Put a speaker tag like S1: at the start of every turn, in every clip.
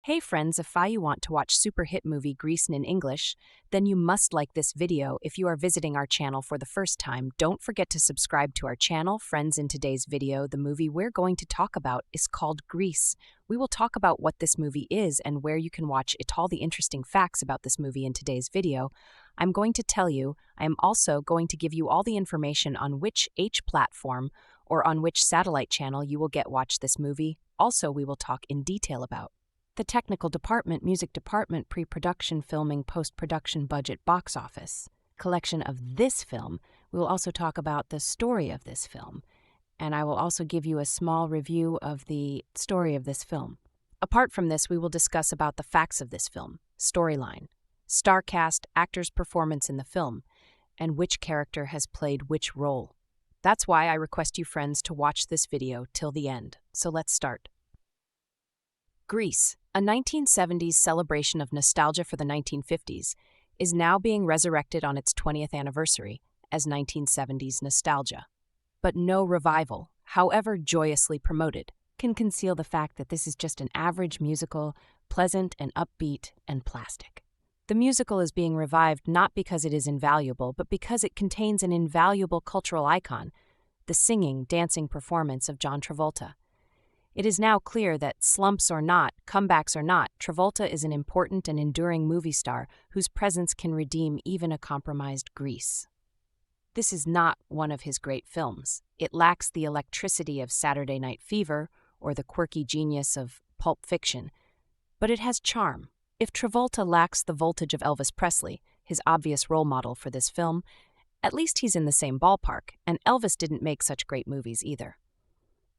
S1: Hey friends, if you want to watch super hit movie Grease in English, then you must like this video. If you are visiting our channel for the first time, don't forget to subscribe to our channel. Friends, in today's video, the movie we're going to talk about is called Grease. We will talk about what this movie is and where you can watch it, all the interesting facts about this movie in today's video. I'm going to tell you, I am also going to give you all the information on which platform or on which satellite channel you will watch this movie. Also, we will talk in detail about the technical department, music department, pre-production, filming, post-production, budget, box office, collection of this film. We will also talk about the story of this film, and I will also give you a small review of the story of this film. Apart from this, we will discuss about the facts of this film, storyline, star cast, actors' performance in the film, and which character has played which role. That's why I request you friends to watch this video till the end. So let's start. Grease, a 1970s celebration of nostalgia for the 1950s, is now being resurrected on its 20th anniversary as 1970s nostalgia. But no revival, however joyously promoted, can conceal the fact that this is just an average musical, pleasant and upbeat and plastic. The musical is being revived not because it is invaluable, but because it contains an invaluable cultural icon, the singing, dancing performance of John Travolta. It is now clear that, slumps or not, comebacks or not, Travolta is an important and enduring movie star whose presence can redeem even a compromised Grease. This is not one of his great films. It lacks the electricity of Saturday Night Fever or the quirky genius of Pulp Fiction, but it has charm. If Travolta lacks the voltage of Elvis Presley, his obvious role model for this film, at least he's in the same ballpark, and Elvis didn't make such great movies either.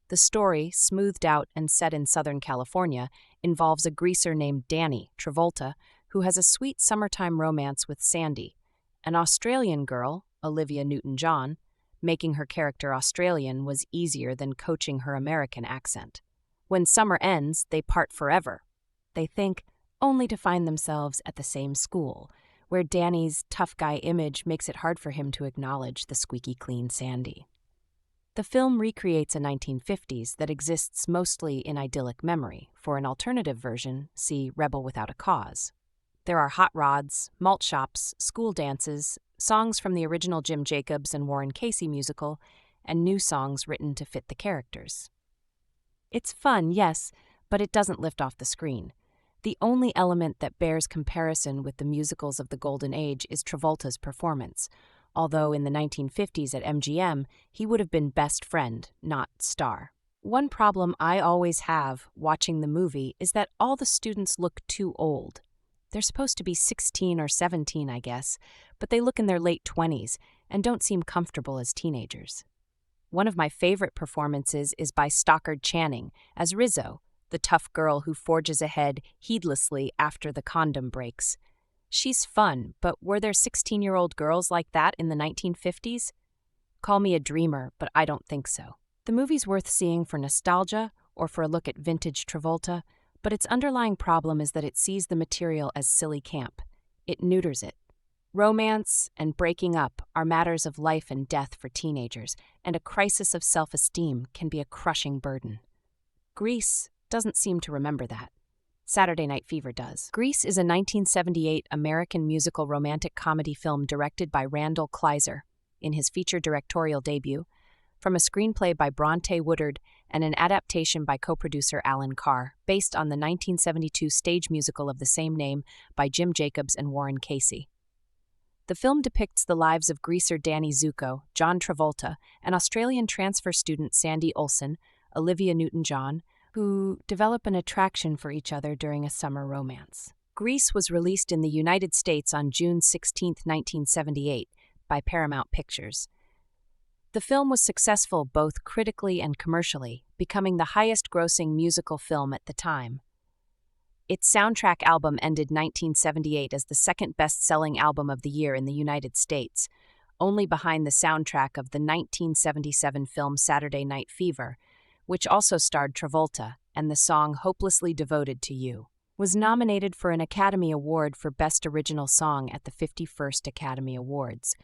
S1: The story, smoothed out and set in Southern California, involves a greaser named Danny Travolta, who has a sweet summertime romance with Sandy, an Australian girl, Olivia Newton-John. Making her character Australian was easier than coaching her American accent. When summer ends, they part forever. They think, only to find themselves at the same school, where Danny's tough guy image makes it hard for him to acknowledge the squeaky clean Sandy. The film recreates a 1950s that exists mostly in idyllic memory. For an alternative version, see Rebel Without a Cause. There are hot rods, malt shops, school dances, songs from the original Jim Jacobs and Warren Casey musical, and new songs written to fit the characters. It's fun, yes, but it doesn't lift off the screen. The only element that bears comparison with the musicals of the Golden Age is Travolta's performance, although in the 1950s at MGM, he would have been best friend, not star. One problem I always have watching the movie is that all the students look too old. They're supposed to be 16 or 17, I guess, but they look in their late 20s and don't seem comfortable as teenagers. One of my favorite performances is by Stockard Channing as Rizzo, the tough girl who forges ahead heedlessly after the condom breaks. She's fun, but were there 16-year-old girls like that in the 1950s? Call me a dreamer, but I don't think so. The movie's worth seeing for nostalgia or for a look at vintage Travolta, but its underlying problem is that it sees the material as silly camp. It neuters it. Romance and breaking up are matters of life and death for teenagers, and a crisis of self-esteem can be a crushing burden. Grease doesn't seem to remember that. Saturday Night Fever does. Grease is a 1978 American musical romantic comedy film directed by Randal Kleiser in his feature directorial debut, from a screenplay by Bronté Woodard and an adaptation by co-producer Allan Carr, based on the 1972 stage musical of the same name by Jim Jacobs and Warren Casey. The film depicts the lives of greaser Danny Zuko, John Travolta, and Australian transfer student Sandy Olsen, Olivia Newton-John, who develop an attraction for each other during a summer romance. Grease was released in the United States on June 16, 1978, by Paramount Pictures. The film was successful both critically and commercially, becoming the highest-grossing musical film at the time. Its soundtrack album ended 1978 as the second best-selling album of the year in the United States, only behind the soundtrack of the 1977 film Saturday Night Fever, which also starred Travolta, and the song Hopelessly Devoted to You. Was nominated for an Academy Award for Best Original Song at the 51st Academy Awards.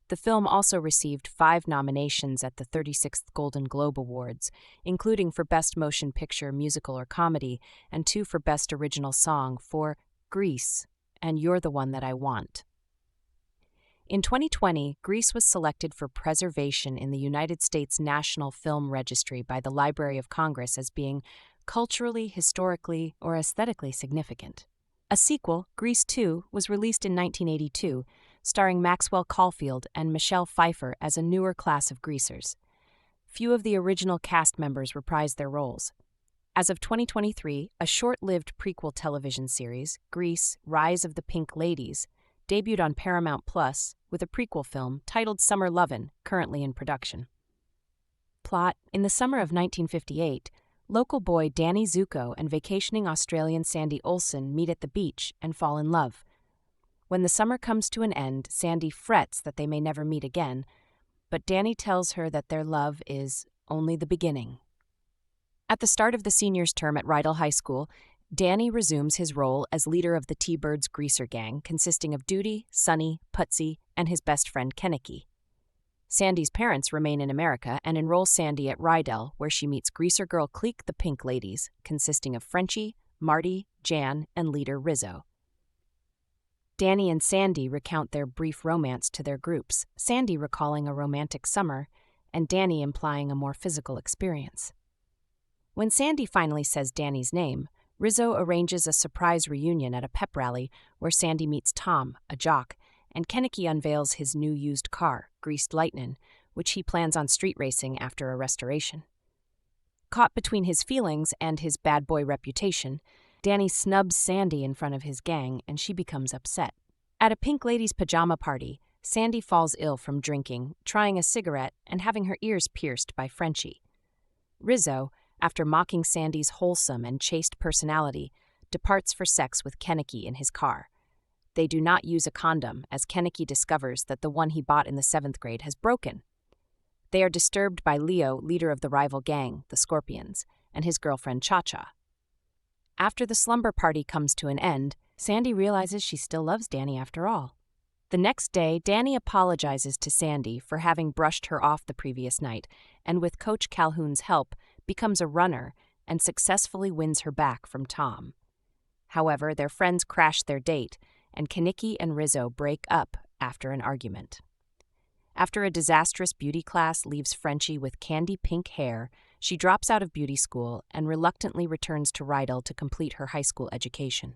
S1: The film also received 5 nominations at the 36th Golden Globe Awards, including for Best Motion Picture, Musical or Comedy, and 2 for Best Original Song for Grease and You're the One That I Want. In 2020, Grease was selected for preservation in the United States National Film Registry by the Library of Congress as being culturally, historically, or aesthetically significant. A sequel, Grease 2, was released in 1982, starring Maxwell Caulfield and Michelle Pfeiffer as a newer class of greasers. Few of the original cast members reprised their roles. As of 2023, a short-lived prequel television series, Grease: Rise of the Pink Ladies, debuted on Paramount Plus with a prequel film titled Summer Lovin', currently in production. Plot: in the summer of 1958, local boy Danny Zuko and vacationing Australian Sandy Olsen meet at the beach and fall in love. When the summer comes to an end, Sandy frets that they may never meet again, but Danny tells her that their love is only the beginning. At the start of the seniors' term at Randal High School, Danny resumes his role as leader of the T-Birds greaser gang, consisting of Duty, Sonny, Putsy, and his best friend Kenneki. Sandy's parents remain in America and enroll Sandy at Rydell, where she meets greaser girl clique the Pink Ladies, consisting of Frenchie, Marty, Jan, and leader Rizzo. Danny and Sandy recount their brief romance to their groups, Sandy recalling a romantic summer, and Danny implying a more physical experience. When Sandy finally says Danny's name, Rizzo arranges a surprise reunion at a pep rally where Sandy meets Tom, a jock, and Kenneki unveils his new used car, Greased Lightnin', which he plans on street racing after a restoration. Caught between his feelings and his bad boy reputation, Danny snubs Sandy in front of his gang, and she becomes upset. At a Pink Ladies pajama party, Sandy falls ill from drinking, trying a cigarette, and having her ears pierced by Frenchie. Rizzo, after mocking Sandy's wholesome and chaste personality, departs for sex with Kenneki in his car. They do not use a condom, as Kenneki discovers that the one he bought in the 7th grade has broken. They are disturbed by Leo, leader of the rival gang, the Scorpions, and his girlfriend Cha-Cha. After the slumber party comes to an end, Sandy realizes she still loves Danny after all. The next day, Danny apologizes to Sandy for having brushed her off the previous night, and with Coach Calhoun's help, becomes a runner and successfully wins her back from Tom. However, their friends crash their date, and Kenneki and Rizzo break up after an argument. After a disastrous beauty class leaves Frenchie with candy pink hair, she drops out of beauty school and reluctantly returns to Rydell to complete her high school education.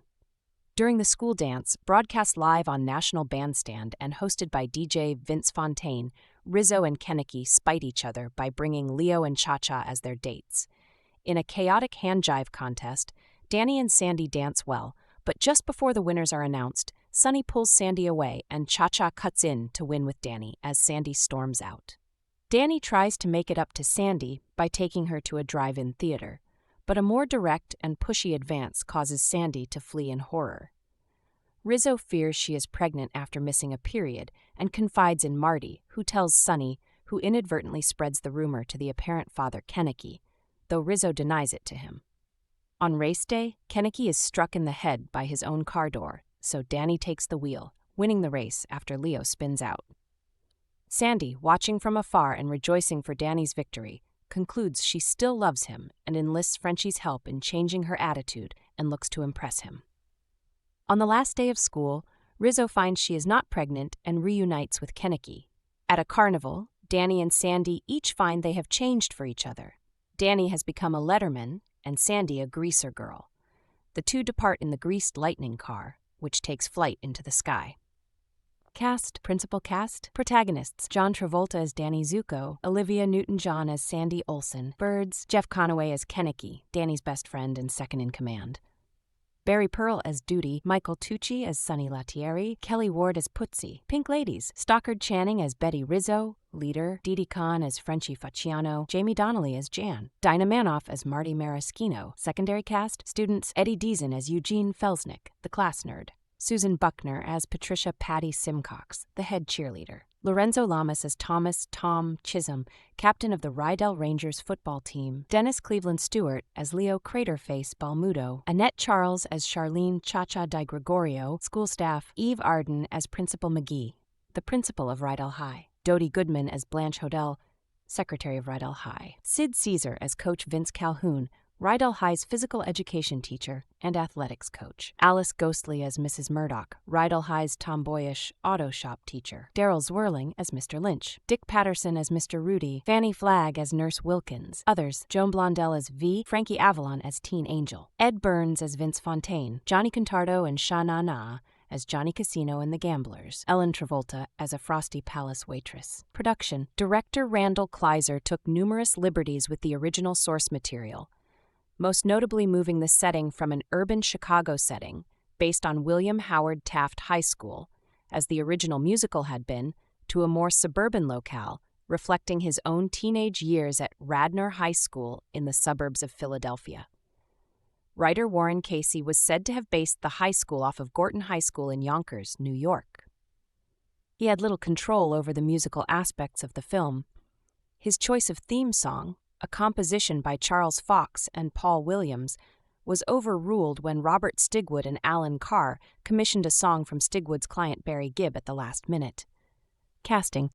S1: During the school dance, broadcast live on National Bandstand and hosted by DJ Vince Fontaine, Rizzo and Kenneki spite each other by bringing Leo and Cha-Cha as their dates. In a chaotic hand-jive contest, Danny and Sandy dance well, but just before the winners are announced, Sonny pulls Sandy away and Cha-Cha cuts in to win with Danny as Sandy storms out. Danny tries to make it up to Sandy by taking her to a drive-in theater, but a more direct and pushy advance causes Sandy to flee in horror. Rizzo fears she is pregnant after missing a period and confides in Marty, who tells Sonny, who inadvertently spreads the rumor to the apparent father Kenneki, though Rizzo denies it to him. On race day, Kenneki is struck in the head by his own car door, so Danny takes the wheel, winning the race after Leo spins out. Sandy, watching from afar and rejoicing for Danny's victory, concludes she still loves him and enlists Frenchie's help in changing her attitude and looks to impress him. On the last day of school, Rizzo finds she is not pregnant and reunites with Kenneki. At a carnival, Danny and Sandy each find they have changed for each other. Danny has become a letterman and Sandy a greaser girl. The two depart in the Greased Lightning car, which takes flight into the sky. Cast, principal cast, protagonists, John Travolta as Danny Zuko, Olivia Newton-John as Sandy Olsen, Birds, Jeff Conaway as Kenneki, Danny's best friend and second in command. Barry Pearl as Duty, Michael Tucci as Sonny Latieri, Kelly Ward as Putsy, Pink Ladies, Stockard Channing as Betty Rizzo, Leader, Didi Khan as Frenchie Facciano, Jamie Donnelly as Jan, Dinah Manoff as Marty Maraschino, secondary cast, students Eddie Deason as Eugene Felsnick, the class nerd, Susan Buckner as Patricia Patty Simcox, the head cheerleader, Lorenzo Lamas as Thomas Tom Chisholm, captain of the Rydell Rangers football team, Dennis Cleveland Stewart as Leo Craterface Balmudo, Annette Charles as Charlene Cha-Cha Di Gregorio, school staff, Eve Arden as Principal McGee. the principal of Rydell High. Dodie Goodman as Blanche Hodel, secretary of Rydell High. Sid Caesar as Coach Vince Calhoun, Rydell High's physical education teacher and athletics coach. Alice Ghostly as Mrs. Murdoch, Rydell High's tomboyish auto shop teacher. Daryl Zwirling as Mr. Lynch. Dick Patterson as Mr. Rudy. Fanny Flagg as Nurse Wilkins. Others, Joan Blondell as V. Frankie Avalon as Teen Angel. Ed Burns as Vince Fontaine. Johnny Contardo and Sha Na Na as Johnny Casino and the Gamblers. Ellen Travolta as a Frosty Palace waitress. Production. Director Randal Kleiser took numerous liberties with the original source material, most notably moving the setting from an urban Chicago setting, based on William Howard Taft High School, as the original musical had been, to a more suburban locale, reflecting his own teenage years at Radnor High School in the suburbs of Philadelphia. Writer Warren Casey was said to have based the high school off of Gorton High School in Yonkers, New York. He had little control over the musical aspects of the film. His choice of theme song, a composition by Charles Fox and Paul Williams, was overruled when Robert Stigwood and Allan Carr commissioned a song from Stigwood's client Barry Gibb at the last minute. Casting.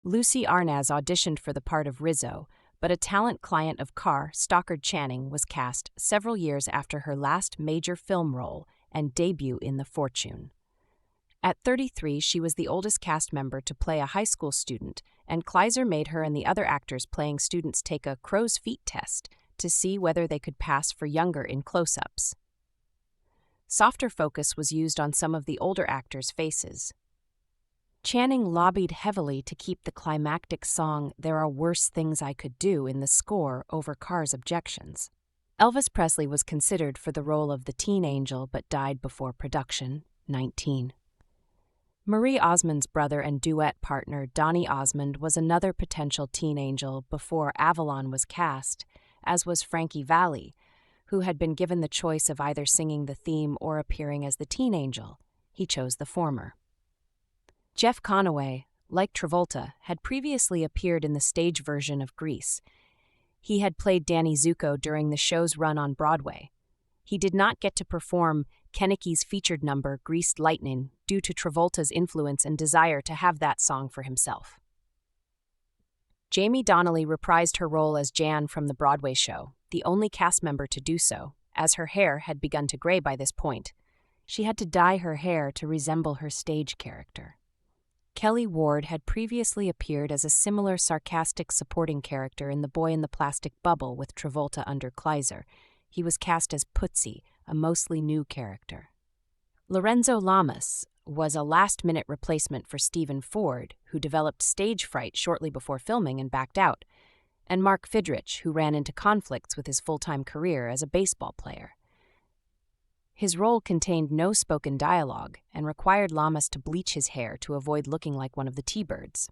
S1: Lucy Arnaz auditioned for the part of Rizzo, but a talent client of Carr, Stockard Channing, was cast several years after her last major film role and debut in The Fortune. At 33, she was the oldest cast member to play a high school student, and Kleiser made her and the other actors playing students take a crow's feet test to see whether they could pass for younger in close-ups. Softer focus was used on some of the older actors' faces. Channing lobbied heavily to keep the climactic song "There Are Worse Things I Could Do" in the score over Carr's objections. Elvis Presley was considered for the role of the teen angel but died before production, 19. Marie Osmond's brother and duet partner Donny Osmond was another potential teen angel before Avalon was cast, as was Frankie Valli, who had been given the choice of either singing the theme or appearing as the teen angel. He chose the former. Jeff Conaway, like Travolta, had previously appeared in the stage version of Grease. He had played Danny Zuko during the show's run on Broadway. He did not get to perform Kenicki's featured number Greased Lightning due to Travolta's influence and desire to have that song for himself. Jamie Donnelly reprised her role as Jan from the Broadway show, the only cast member to do so, as her hair had begun to gray by this point. She had to dye her hair to resemble her stage character. Kelly Ward had previously appeared as a similar sarcastic supporting character in The Boy in the Plastic Bubble with Travolta under Kleiser. He was cast as Putzi, a mostly new character. Lorenzo Lamas was a last-minute replacement for Stephen Ford, who developed stage fright shortly before filming and backed out, and Mark Fidrich, who ran into conflicts with his full-time career as a baseball player. His role contained no spoken dialogue and required Lamas to bleach his hair to avoid looking like one of the T-Birds.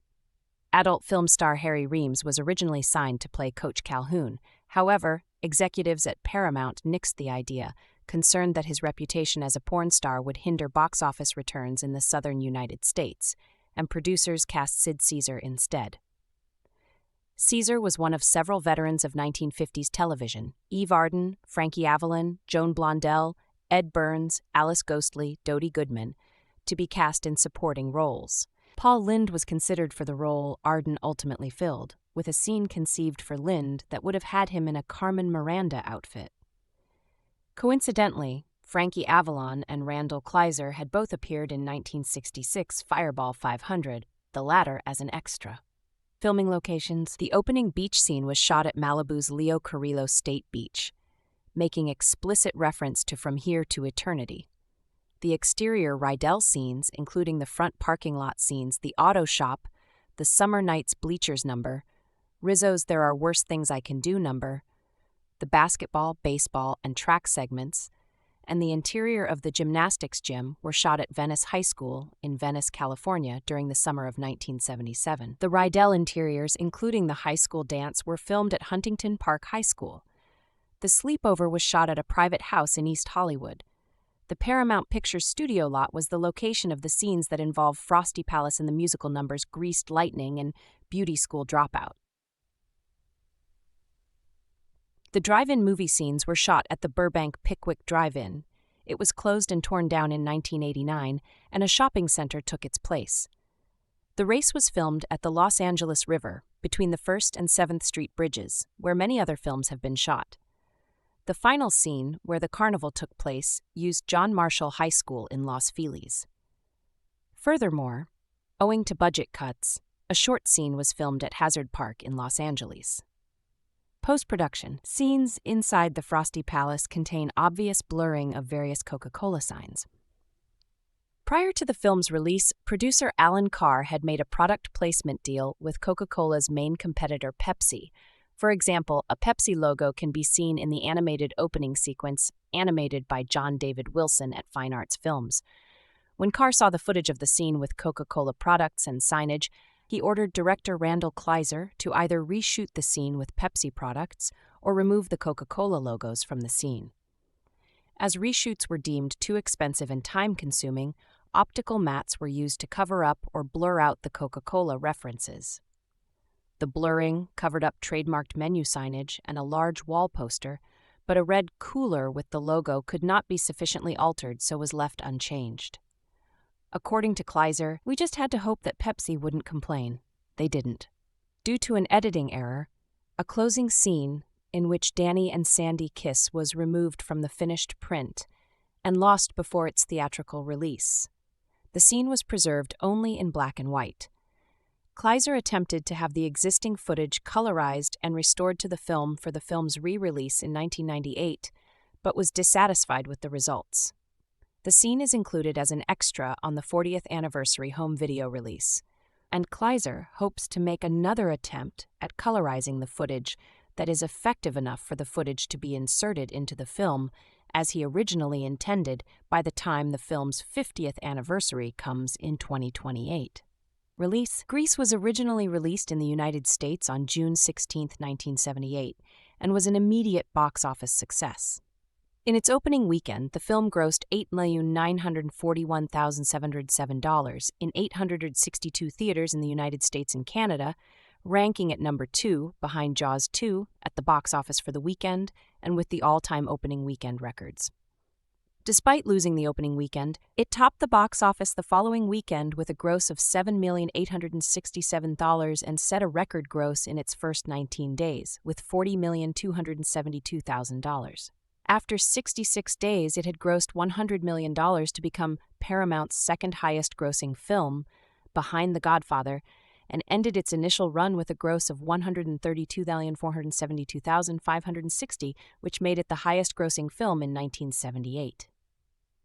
S1: Adult film star Harry Reams was originally signed to play Coach Calhoun. However, executives at Paramount nixed the idea, concerned that his reputation as a porn star would hinder box office returns in the southern United States, and producers cast Sid Caesar instead. Caesar was one of several veterans of 1950s television: Eve Arden, Frankie Avalon, Joan Blondell, Ed Burns, Alice Ghostly, Dodie Goodman, to be cast in supporting roles. Paul Lynde was considered for the role Arden ultimately filled, with a scene conceived for Lynde that would have had him in a Carmen Miranda outfit. Coincidentally, Frankie Avalon and Randal Kleiser had both appeared in 1966 Fireball 500, the latter as an extra. Filming locations: the opening beach scene was shot at Malibu's Leo Carrillo State Beach, making explicit reference to From Here to Eternity. The exterior Rydell scenes, including the front parking lot scenes, the auto shop, the Summer Nights Bleachers number, Rizzo's There Are Worse Things I Can Do number, the basketball, baseball, and track segments, and the interior of the gymnastics gym were shot at Venice High School in Venice, California during the summer of 1977. The Rydell interiors, including the high school dance, were filmed at Huntington Park High School. The sleepover was shot at a private house in East Hollywood. The Paramount Pictures studio lot was the location of the scenes that involve Frosty Palace and the musical numbers Greased Lightning and Beauty School Dropout. The drive-in movie scenes were shot at the Burbank Pickwick Drive-In. It was closed and torn down in 1989, and a shopping center took its place. The race was filmed at the Los Angeles River, between the 1st and 7th Street bridges, where many other films have been shot. The final scene, where the carnival took place, used John Marshall High School in Los Feliz. Furthermore, owing to budget cuts, a short scene was filmed at Hazard Park in Los Angeles. Post-production: scenes inside the Frosty Palace contain obvious blurring of various Coca-Cola signs. Prior to the film's release, producer Allan Carr had made a product placement deal with Coca-Cola's main competitor Pepsi. For example, a Pepsi logo can be seen in the animated opening sequence, animated by John David Wilson at Fine Arts Films. When Carr saw the footage of the scene with Coca-Cola products and signage, he ordered director Randal Kleiser to either reshoot the scene with Pepsi products or remove the Coca-Cola logos from the scene. As reshoots were deemed too expensive and time-consuming, optical mats were used to cover up or blur out the Coca-Cola references. The blurring covered up trademarked menu signage and a large wall poster, but a red cooler with the logo could not be sufficiently altered, so was left unchanged. According to Kleiser, "We just had to hope that Pepsi wouldn't complain." They didn't. Due to an editing error, a closing scene in which Danny and Sandy kiss was removed from the finished print and lost before its theatrical release. The scene was preserved only in black and white. Kleiser attempted to have the existing footage colorized and restored to the film for the film's re-release in 1998, but was dissatisfied with the results. The scene is included as an extra on the 40th anniversary home video release, and Kleiser hopes to make another attempt at colorizing the footage that is effective enough for the footage to be inserted into the film as he originally intended by the time the film's 50th anniversary comes in 2028. Release: Grease was originally released in the United States on June 16, 1978, and was an immediate box office success. In its opening weekend, the film grossed $8,941,707 in 862 theaters in the United States and Canada, ranking at number 2 behind Jaws 2 at the box office for the weekend and with the all-time opening weekend records. Despite losing the opening weekend, it topped the box office the following weekend with a gross of $7,867,000 and set a record gross in its first 19 days, with $40,272,000. After 66 days, it had grossed $100 million to become Paramount's second highest grossing film, behind The Godfather, and ended its initial run with a gross of $132,472,560, which made it the highest grossing film in 1978.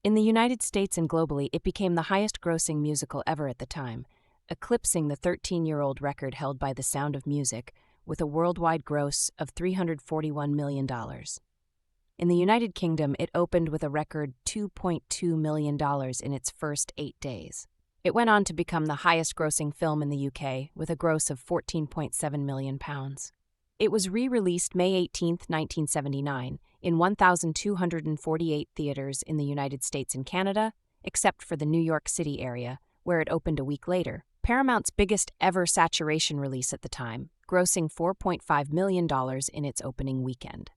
S1: In the United States and globally, it became the highest grossing musical ever at the time, eclipsing the 13-year-old record held by The Sound of Music, with a worldwide gross of $341 million. In the United Kingdom, it opened with a record $2.2 million in its first 8 days. It went on to become the highest-grossing film in the UK, with a gross of £14.7 million. It was re-released May 18, 1979, in 1,248 theaters in the United States and Canada, except for the New York City area, where it opened a week later. Paramount's biggest-ever saturation release at the time, grossing $4.5 million in its opening weekend.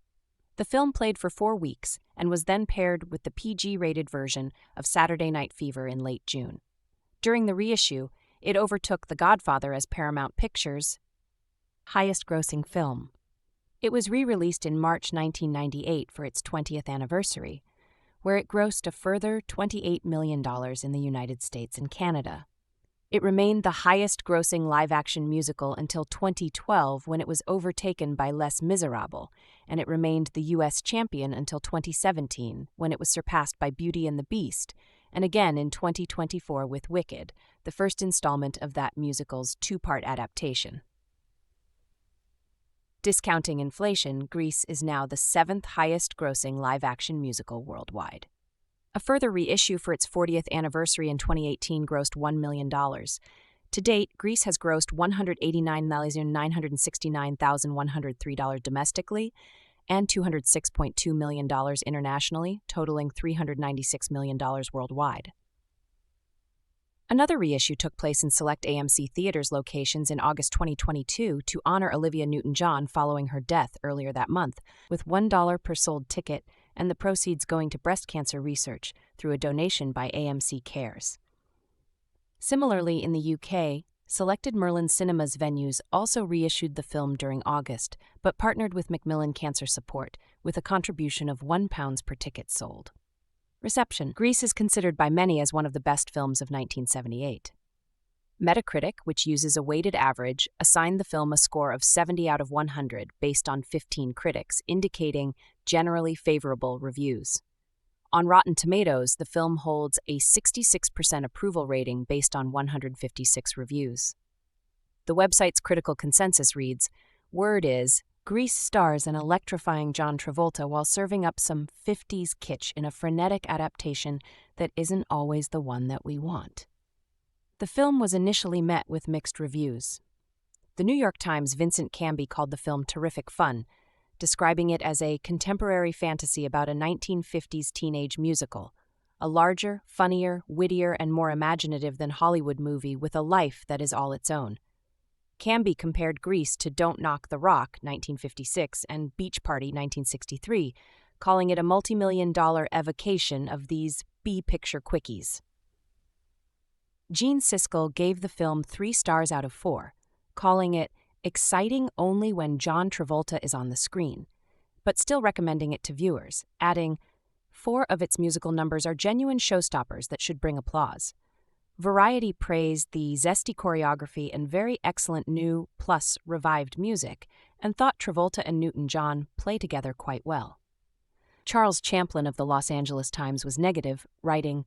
S1: The film played for 4 weeks and was then paired with the PG-rated version of Saturday Night Fever in late June. During the reissue, it overtook The Godfather as Paramount Pictures' highest-grossing film. It was re-released in March 1998 for its 20th anniversary, where it grossed a further $28 million in the United States and Canada. It remained the highest-grossing live-action musical until 2012, when it was overtaken by Les Miserables, and it remained the U.S. champion until 2017, when it was surpassed by Beauty and the Beast, and again in 2024 with Wicked, the first installment of that musical's 2-part adaptation. Discounting inflation, Grease is now the 7th highest-grossing live-action musical worldwide. A further reissue for its 40th anniversary in 2018 grossed $1 million. To date, Grease has grossed $189,969,103 domestically and $206.2 million internationally, totaling $396 million worldwide. Another reissue took place in select AMC Theaters locations in August 2022 to honor Olivia Newton-John following her death earlier that month, with $1 per sold ticket and the proceeds going to breast cancer research through a donation by AMC Cares. Similarly, in the UK, selected Merlin Cinemas venues also reissued the film during August, but partnered with Macmillan Cancer Support with a contribution of £1 per ticket sold. Reception. Grease is considered by many as one of the best films of 1978. Metacritic, which uses a weighted average, assigned the film a score of 70 out of 100 based on 15 critics, indicating generally favorable reviews. On Rotten Tomatoes, the film holds a 66% approval rating based on 156 reviews. The website's critical consensus reads, "Word is, Grease stars an electrifying John Travolta while serving up some 50s kitsch in a frenetic adaptation that isn't always the one that we want." The film was initially met with mixed reviews. The New York Times' Vincent Canby called the film terrific fun, describing it as a contemporary fantasy about a 1950s teenage musical, a larger, funnier, wittier, and more imaginative than Hollywood movie with a life that is all its own. Canby compared Grease to Don't Knock the Rock, 1956, and Beach Party, 1963, calling it a multi-million-dollar evocation of these B-picture quickies. Gene Siskel gave the film 3 stars out of 4, calling it exciting only when John Travolta is on the screen, but still recommending it to viewers, adding, 4 of its musical numbers are genuine showstoppers that should bring applause. Variety praised the zesty choreography and very excellent new, plus revived music, and thought Travolta and Newton-John play together quite well. Charles Champlin of the Los Angeles Times was negative, writing,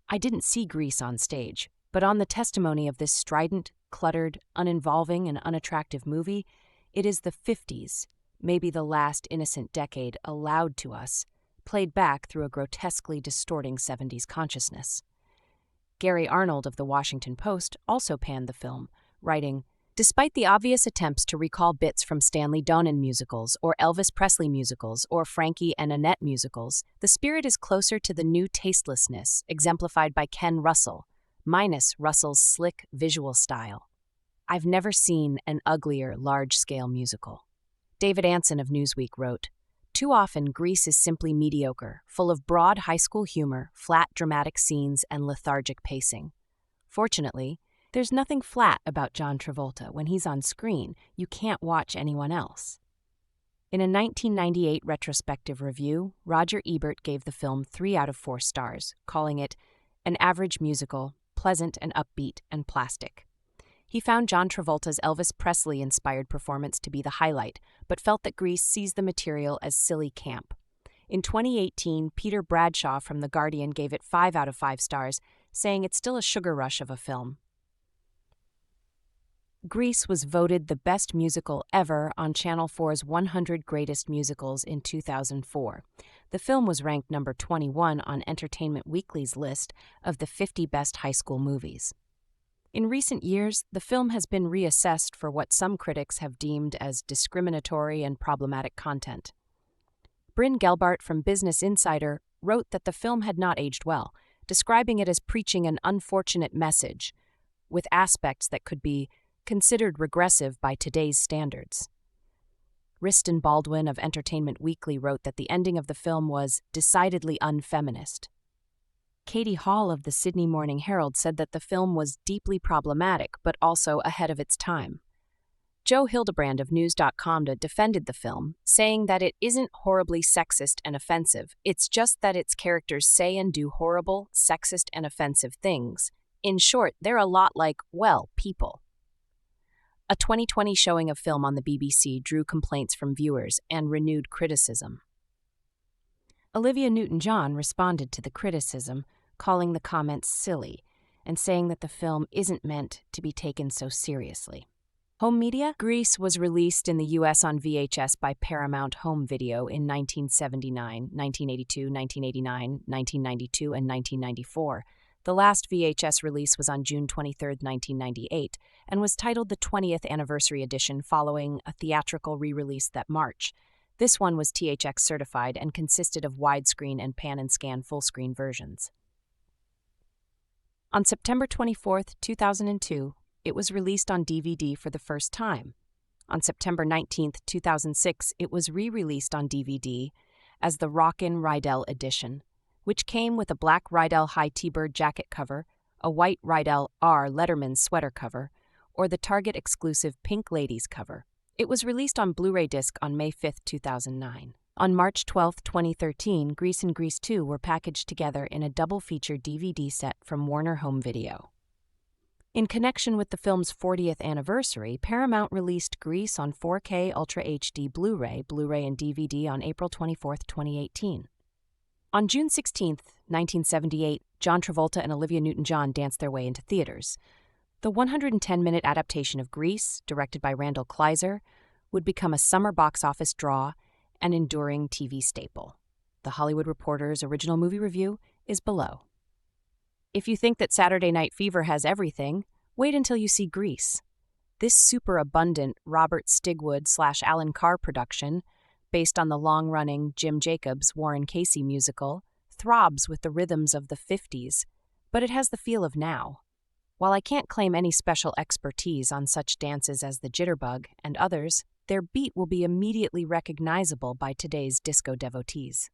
S1: "I didn't see Grease on stage, but on the testimony of this strident, cluttered, uninvolving, and unattractive movie, it is the 50s, maybe the last innocent decade allowed to us, played back through a grotesquely distorting 70s consciousness." Gary Arnold of The Washington Post also panned the film, writing, "Despite the obvious attempts to recall bits from Stanley Donen musicals or Elvis Presley musicals or Frankie and Annette musicals, the spirit is closer to the new tastelessness exemplified by Ken Russell, minus Russell's slick visual style. I've never seen an uglier large-scale musical." David Anson of Newsweek wrote, Too often, Grease is simply mediocre, full of broad high school humor, flat dramatic scenes, and lethargic pacing. Fortunately, there's nothing flat about John Travolta. When he's on screen, you can't watch anyone else. In a 1998 retrospective review, Roger Ebert gave the film 3 out of 4 stars, calling it an average musical, pleasant and upbeat and plastic. He found John Travolta's Elvis Presley-inspired performance to be the highlight, but felt that Grease sees the material as silly camp. In 2018, Peter Bradshaw from The Guardian gave it 5 out of 5 stars, saying it's still a sugar rush of a film. Grease was voted the best musical ever on Channel 4's 100 Greatest Musicals in 2004. The film was ranked number 21 on Entertainment Weekly's list of the 50 best high school movies. In recent years, the film has been reassessed for what some critics have deemed as discriminatory and problematic content. Bryn Gelbart from Business Insider wrote that the film had not aged well, describing it as preaching an unfortunate message, with aspects that could be considered regressive by today's standards. Riston Baldwin of Entertainment Weekly wrote that the ending of the film was decidedly unfeminist. Katie Hall of the Sydney Morning Herald said that the film was deeply problematic, but also ahead of its time. Joe Hildebrand of News.com defended the film, saying that it isn't horribly sexist and offensive, it's just that its characters say and do horrible, sexist and offensive things. In short, they're a lot like, well, people. A 2020 showing of film on the BBC drew complaints from viewers and renewed criticism. Olivia Newton-John responded to the criticism, calling the comments silly and saying that the film isn't meant to be taken so seriously. Home media? Grease was released in the U.S. on VHS by Paramount Home Video in 1979, 1982, 1989, 1992, and 1994. The last VHS release was on June 23, 1998, and was titled the 20th Anniversary Edition following a theatrical re-release that March. This one was THX certified and consisted of widescreen and pan-and-scan full-screen versions. On September 24, 2002, it was released on DVD for the first time. On September 19, 2006, it was re-released on DVD as the Rockin' Rydell edition, which came with a black Rydell High T-Bird jacket cover, a white Rydell R. Letterman sweater cover, or the Target-exclusive Pink Ladies cover. It was released on Blu-ray disc on May 5, 2009. On March 12, 2013, Grease and Grease 2 were packaged together in a double-feature DVD set from Warner Home Video. In connection with the film's 40th anniversary, Paramount released Grease on 4K Ultra HD Blu-ray, and DVD on April 24, 2018. On June 16, 1978, John Travolta and Olivia Newton-John danced their way into theaters. The 110-minute adaptation of Grease, directed by Randal Kleiser, would become a summer box office draw and enduring TV staple. The Hollywood Reporter's original movie review is below. If you think that Saturday Night Fever has everything, wait until you see Grease. This super abundant Robert Stigwood / Allan Carr production, based on the long-running Jim Jacobs Warren Casey musical, throbs with the rhythms of the 50s, but it has the feel of now. While I can't claim any special expertise on such dances as the jitterbug and others, their beat will be immediately recognizable by today's disco devotees.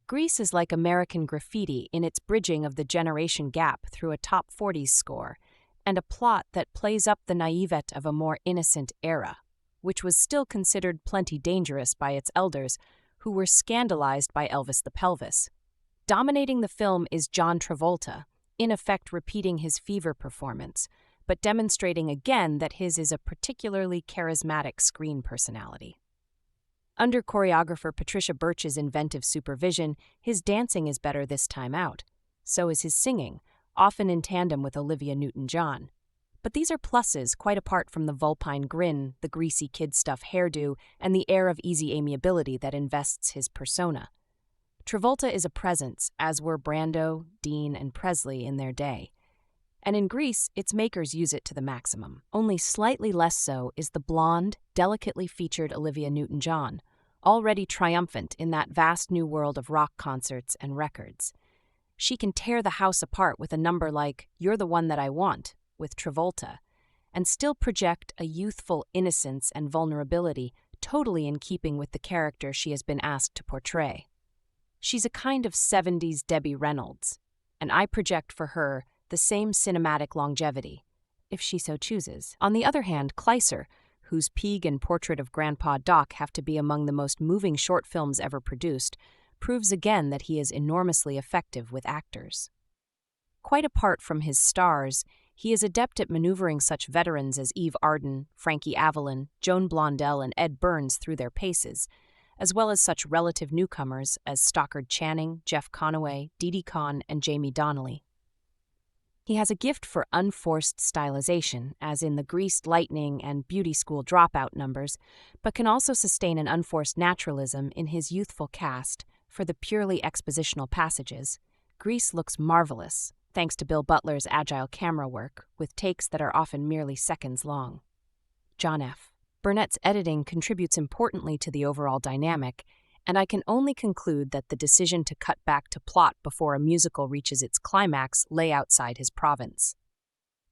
S1: Grease is like American Graffiti in its bridging of the generation gap through a top 40s score and a plot that plays up the naivete of a more innocent era, which was still considered plenty dangerous by its elders, who were scandalized by Elvis the Pelvis. Dominating the film is John Travolta, in effect repeating his Fever performance, but demonstrating again that his is a particularly charismatic screen personality. Under choreographer Patricia Birch's inventive supervision, his dancing is better this time out. So is his singing, often in tandem with Olivia Newton-John. But these are pluses quite apart from the vulpine grin, the greasy kid stuff hairdo, and the air of easy amiability that invests his persona. Travolta is a presence, as were Brando, Dean, and Presley in their day. And in Grease, its makers use it to the maximum. Only slightly less so is the blonde, delicately featured Olivia Newton-John, already triumphant in that vast new world of rock concerts and records. She can tear the house apart with a number like You're the One That I Want with Travolta, and still project a youthful innocence and vulnerability totally in keeping with the character she has been asked to portray. She's a kind of 70s Debbie Reynolds, and I project for her the same cinematic longevity, if she so chooses. On the other hand, Kleiser, whose Peeg and Portrait of Grandpa Doc have to be among the most moving short films ever produced, proves again that he is enormously effective with actors. Quite apart from his stars, he is adept at maneuvering such veterans as Eve Arden, Frankie Avalon, Joan Blondell, and Ed Burns through their paces, as well as such relative newcomers as Stockard Channing, Jeff Conaway, Didi Conn, and Jamie Donnelly. He has a gift for unforced stylization, as in the Greased Lightning and Beauty School Dropout numbers, but can also sustain an unforced naturalism in his youthful cast for the purely expositional passages. Grease looks marvelous, thanks to Bill Butler's agile camera work, with takes that are often merely seconds long. John F. Burnett's editing contributes importantly to the overall dynamic, and I can only conclude that the decision to cut back to plot before a musical reaches its climax lay outside his province.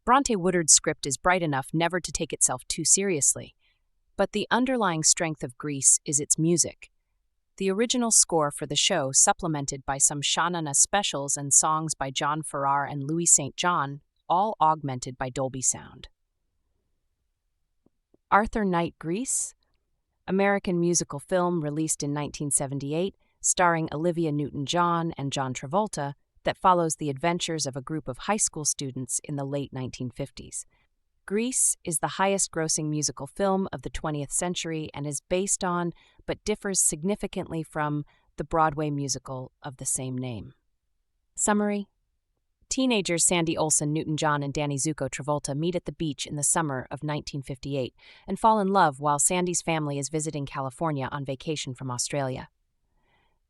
S1: Bronté Woodard's script is bright enough never to take itself too seriously, but the underlying strength of Grease is its music. The original score for the show, supplemented by some Sha Na Na specials and songs by John Farrar and Louis St. John, all augmented by Dolby Sound. Arthur Knight Grease? American musical film released in 1978, starring Olivia Newton-John and John Travolta, that follows the adventures of a group of high school students in the late 1950s. Grease is the highest-grossing musical film of the 20th century and is based on, but differs significantly from, the Broadway musical of the same name. Summary: teenagers Sandy Olson, Newton-John, and Danny Zuko Travolta meet at the beach in the summer of 1958 and fall in love while Sandy's family is visiting California on vacation from Australia.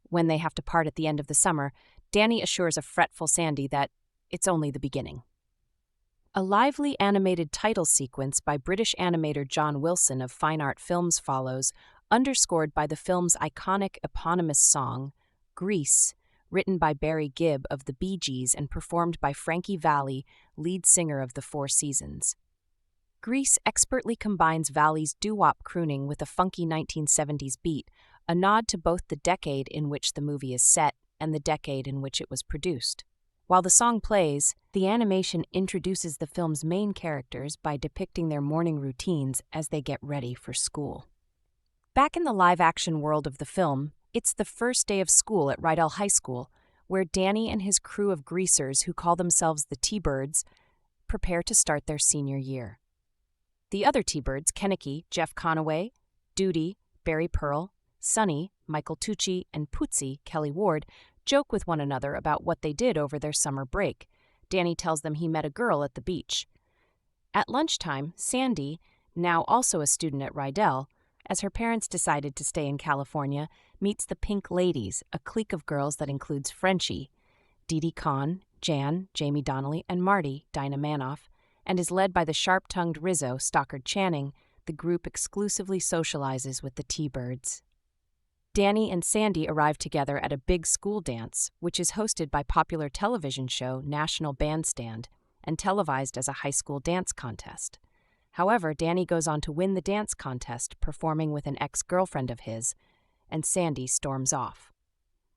S1: When they have to part at the end of the summer, Danny assures a fretful Sandy that it's only the beginning. A lively animated title sequence by British animator John Wilson of Fine Art Films follows, underscored by the film's iconic eponymous song, Grease, written by Barry Gibb of the Bee Gees and performed by Frankie Valli, lead singer of the Four Seasons. Grease expertly combines Valli's doo-wop crooning with a funky 1970s beat, a nod to both the decade in which the movie is set and the decade in which it was produced. While the song plays, the animation introduces the film's main characters by depicting their morning routines as they get ready for school. Back in the live-action world of the film, it's the first day of school at Randal High School, where Danny and his crew of greasers who call themselves the T-Birds prepare to start their senior year. The other T-Birds, Kenicky, Jeff Conaway, Duty, Barry Pearl, Sonny, Michael Tucci, and Pootsie, Kelly Ward, joke with one another about what they did over their summer break. Danny tells them he met a girl at the beach. At lunchtime, Sandy, now also a student at Randal, as her parents decided to stay in California, meets the Pink Ladies, a clique of girls that includes Frenchie, Didi Conn, Jan, Jamie Donnelly, and Marty, Dinah Manoff, and is led by the sharp-tongued Rizzo, Stockard Channing. The group exclusively socializes with the T-Birds. Danny and Sandy arrive together at a big school dance, which is hosted by popular television show National Bandstand and televised as a high school dance contest. However, Danny goes on to win the dance contest, performing with an ex-girlfriend of his, and Sandy storms off.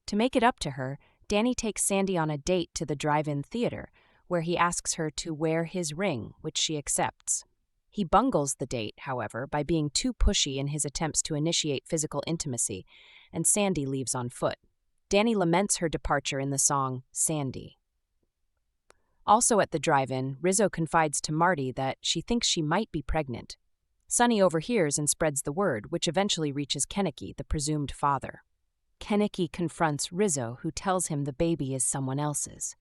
S1: To make it up to her, Danny takes Sandy on a date to the drive-in theater, where he asks her to wear his ring, which she accepts. He bungles the date, however, by being too pushy in his attempts to initiate physical intimacy, and Sandy leaves on foot. Danny laments her departure in the song Sandy. Also at the drive-in, Rizzo confides to Marty that she thinks she might be pregnant. Sonny overhears and spreads the word, which eventually reaches Kenicky, the presumed father. Kenicky confronts Rizzo, who tells him the baby is someone else's.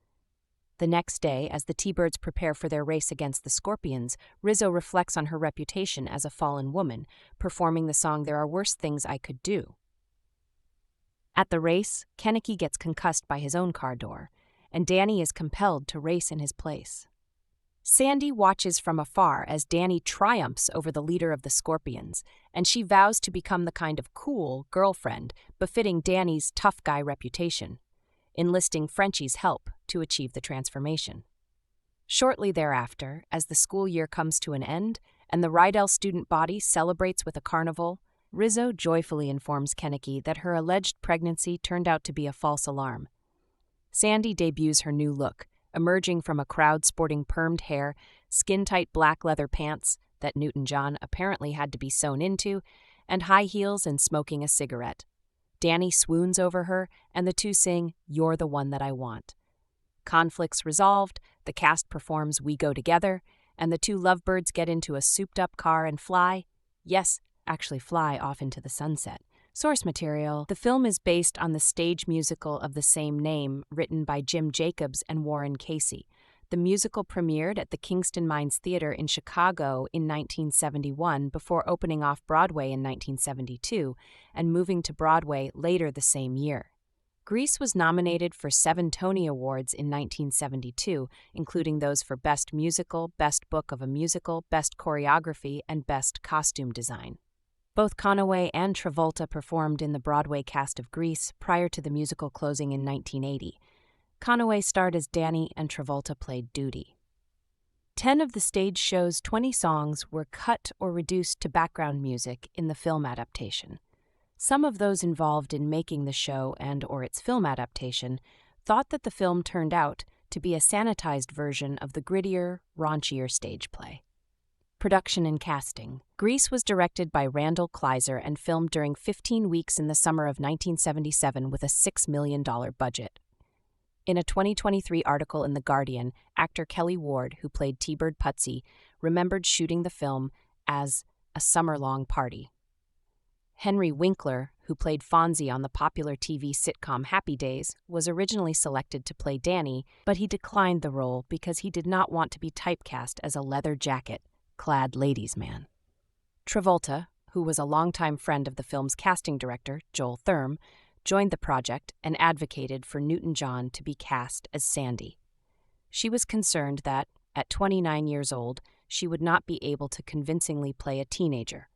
S1: The next day, as the T-Birds prepare for their race against the Scorpions, Rizzo reflects on her reputation as a fallen woman, performing the song There Are Worse Things I Could Do. At the race, Kenicky gets concussed by his own car door, and Danny is compelled to race in his place. Sandy watches from afar as Danny triumphs over the leader of the Scorpions, and she vows to become the kind of cool girlfriend befitting Danny's tough guy reputation, enlisting Frenchie's help to achieve the transformation. Shortly thereafter, as the school year comes to an end and the Rydell student body celebrates with a carnival, Rizzo joyfully informs Kenicky that her alleged pregnancy turned out to be a false alarm. Sandy debuts her new look, emerging from a crowd sporting permed hair, skin-tight black leather pants that Newton-John apparently had to be sewn into, and high heels and smoking a cigarette. Danny swoons over her, and the two sing, "You're the One That I Want." Conflicts resolved, the cast performs "We Go Together," and the two lovebirds get into a souped-up car and fly, fly off into the sunset. Source material: the film is based on the stage musical of the same name, written by Jim Jacobs and Warren Casey. The musical premiered at the Kingston Mines Theater in Chicago in 1971 before opening off-Broadway in 1972 and moving to Broadway later the same year. Grease was nominated for 7 Tony Awards in 1972, including those for Best Musical, Best Book of a Musical, Best Choreography, and Best Costume Design. Both Conaway and Travolta performed in the Broadway cast of Grease prior to the musical closing in 1980. Conaway starred as Danny and Travolta played Duty. 10 of the stage show's 20 songs were cut or reduced to background music in the film adaptation. Some of those involved in making the show and/or its film adaptation thought that the film turned out to be a sanitized version of the grittier, raunchier stage play. Production and casting. Grease was directed by Randal Kleiser and filmed during 15 weeks in the summer of 1977 with a $6 million budget. In a 2023 article in The Guardian, actor Kelly Ward, who played T-Bird Putsy, remembered shooting the film as a summer-long party. Henry Winkler, who played Fonzie on the popular TV sitcom Happy Days, was originally selected to play Danny, but he declined the role because he did not want to be typecast as a leather jacket-clad ladies' man. Travolta, who was a longtime friend of the film's casting director, Joel Thurm, joined the project and advocated for Newton-John to be cast as Sandy. She was concerned that, at 29 years old, she would not be able to convincingly play a teenager.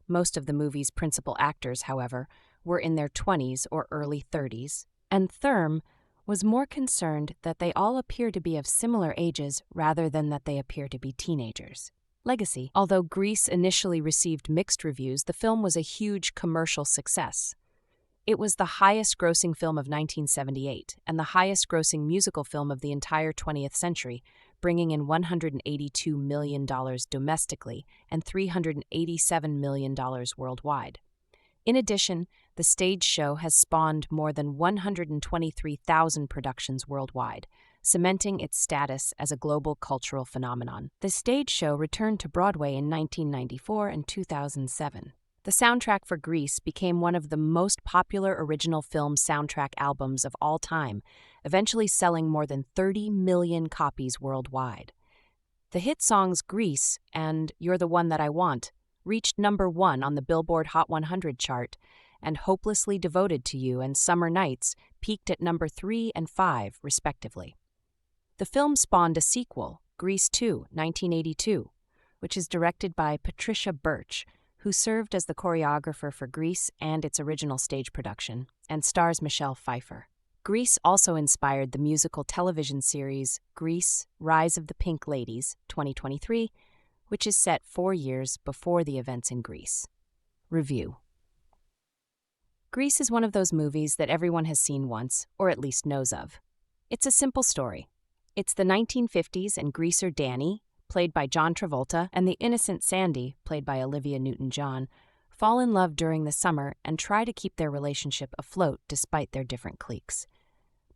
S1: Most of the movie's principal actors, however, were in their 20s or early 30s, and Thurm was more concerned that they all appear to be of similar ages rather than that they appear to be teenagers. Legacy. Although Grease initially received mixed reviews, the film was a huge commercial success. It was the highest-grossing film of 1978 and the highest-grossing musical film of the entire 20th century, bringing in $182 million domestically and $387 million worldwide. In addition, the stage show has spawned more than 123,000 productions worldwide, cementing its status as a global cultural phenomenon. The stage show returned to Broadway in 1994 and 2007. The soundtrack for Grease became one of the most popular original film soundtrack albums of all time, eventually selling more than 30 million copies worldwide. The hit songs Grease and You're the One That I Want reached number 1 on the Billboard Hot 100 chart, and Hopelessly Devoted to You and Summer Nights peaked at number 3 and 5, respectively. The film spawned a sequel, Grease 2, 1982, which is directed by Patricia Birch, who served as the choreographer for Grease and its original stage production, and stars Michelle Pfeiffer. Grease also inspired the musical television series Grease, Rise of the Pink Ladies, 2023, which is set 4 years before the events in Grease. Review. Grease is one of those movies that everyone has seen once, or at least knows of. It's a simple story. It's the 1950s, and greaser Danny, played by John Travolta, and the innocent Sandy, played by Olivia Newton-John, fall in love during the summer and try to keep their relationship afloat despite their different cliques.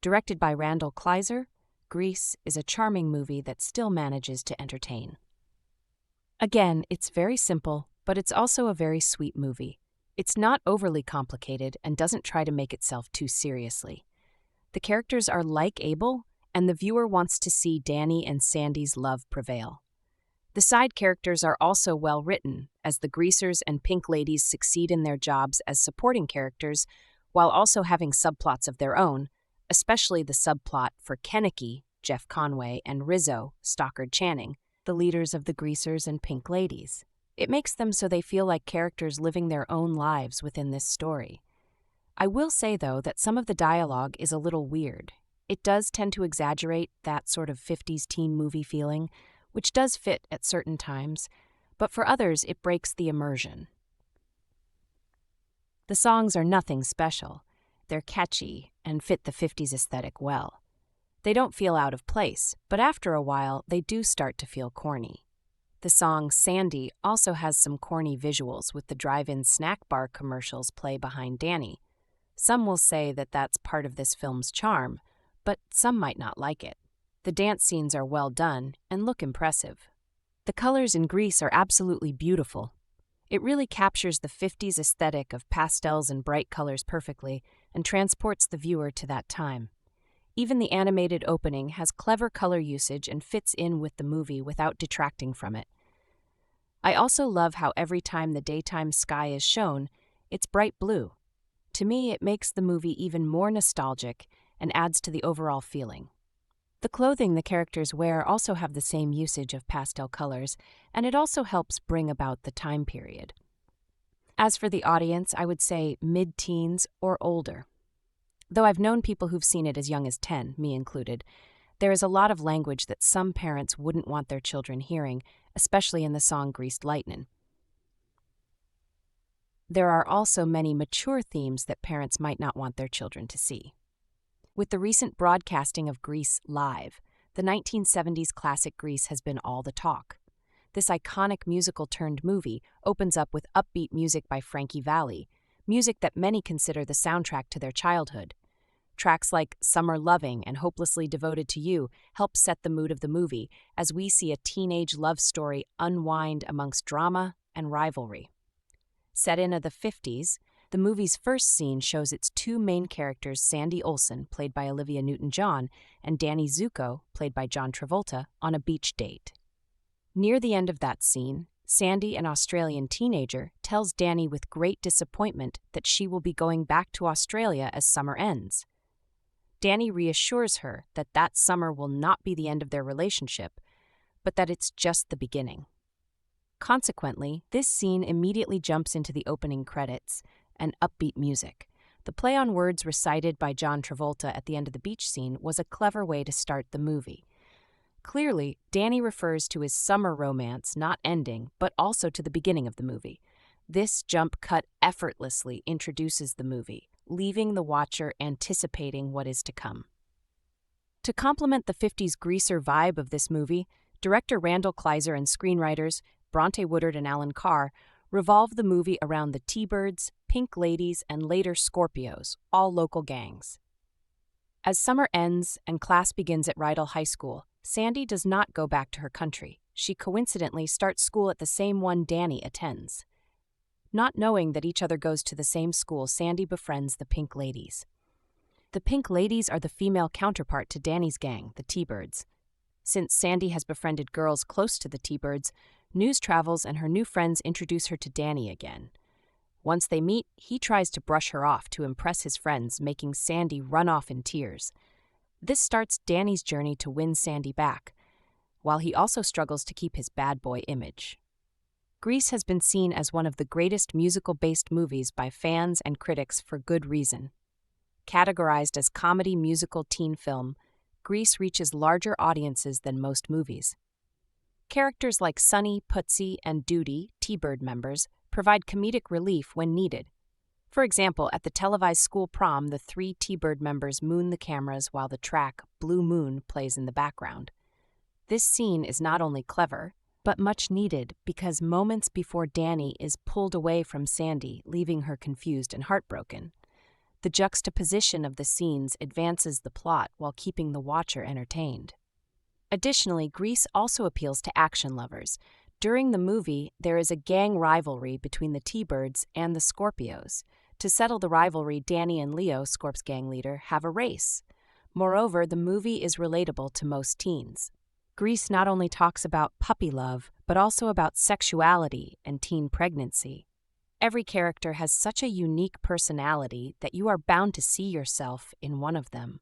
S1: Directed by Randal Kleiser, Grease is a charming movie that still manages to entertain. Again, it's very simple, but it's also a very sweet movie. It's not overly complicated and doesn't try to make itself too seriously. The characters are likable, and the viewer wants to see Danny and Sandy's love prevail. The side characters are also well written, as the greasers and pink ladies succeed in their jobs as supporting characters while also having subplots of their own, especially the subplot for Kenicky, Jeff Conaway, and Rizzo, Stockard Channing, the leaders of the greasers and pink ladies. It makes them so they feel like characters living their own lives within this story. I will say, though, that some of the dialogue is a little weird. It does tend to exaggerate that sort of 50s teen movie feeling, which does fit at certain times, but for others it breaks the immersion. The songs are nothing special. They're catchy and fit the 50s aesthetic well. They don't feel out of place, but after a while, they do start to feel corny. The song Sandy also has some corny visuals with the drive-in snack bar commercials play behind Danny. Some will say that that's part of this film's charm, but some might not like it. The dance scenes are well done and look impressive. The colors in Grease are absolutely beautiful. It really captures the 50s aesthetic of pastels and bright colors perfectly and transports the viewer to that time. Even the animated opening has clever color usage and fits in with the movie without detracting from it. I also love how every time the daytime sky is shown, it's bright blue. To me, it makes the movie even more nostalgic and adds to the overall feeling. The clothing the characters wear also have the same usage of pastel colors, and it also helps bring about the time period. As for the audience, I would say mid-teens or older. Though I've known people who've seen it as young as 10, me included, there is a lot of language that some parents wouldn't want their children hearing, especially in the song Greased Lightnin'. There are also many mature themes that parents might not want their children to see. With the recent broadcasting of Grease live, the 1970s classic Grease has been all the talk. This iconic musical-turned movie opens up with upbeat music by Frankie Valli, music that many consider the soundtrack to their childhood. Tracks like Summer Loving and Hopelessly Devoted to You help set the mood of the movie as we see a teenage love story unwind amongst drama and rivalry. Set in the 50s, the movie's first scene shows its two main characters, Sandy Olson, played by Olivia Newton-John, and Danny Zuko, played by John Travolta, on a beach date. Near the end of that scene, Sandy, an Australian teenager, tells Danny with great disappointment that she will be going back to Australia as summer ends. Danny reassures her that that summer will not be the end of their relationship, but that it's just the beginning. Consequently, this scene immediately jumps into the opening credits and upbeat music. The play on words recited by John Travolta at the end of the beach scene was a clever way to start the movie. Clearly, Danny refers to his summer romance not ending, but also to the beginning of the movie. This jump cut effortlessly introduces the movie, leaving the watcher anticipating what is to come. To complement the 50s greaser vibe of this movie, director Randal Kleiser and screenwriters Bronté, Woodard, and Allan Carr revolve the movie around the T-Birds, Pink Ladies, and later Scorpios, all local gangs. As summer ends and class begins at Randal High School, Sandy does not go back to her country. She coincidentally starts school at the same one Danny attends. Not knowing that each other goes to the same school, Sandy befriends the Pink Ladies. The Pink Ladies are the female counterpart to Danny's gang, the T-Birds. Since Sandy has befriended girls close to the T-Birds, news travels and her new friends introduce her to Danny again. Once they meet, he tries to brush her off to impress his friends, making Sandy run off in tears. This starts Danny's journey to win Sandy back, while he also struggles to keep his bad boy image. Grease has been seen as one of the greatest musical-based movies by fans and critics for good reason. Categorized as comedy musical teen film, Grease reaches larger audiences than most movies. Characters like Sonny, Putzie, and Doody, T-Bird members, provide comedic relief when needed. For example, at the televised school prom, the three T-Bird members moon the cameras while the track Blue Moon plays in the background. This scene is not only clever, but much needed because moments before Danny is pulled away from Sandy, leaving her confused and heartbroken. The juxtaposition of the scenes advances the plot while keeping the watcher entertained. Additionally, Grease also appeals to action lovers. During the movie, there is a gang rivalry between the T-Birds and the Scorpios. To settle the rivalry, Danny and Leo, Scorp's gang leader, have a race. Moreover, the movie is relatable to most teens. Grease not only talks about puppy love, but also about sexuality and teen pregnancy. Every character has such a unique personality that you are bound to see yourself in one of them.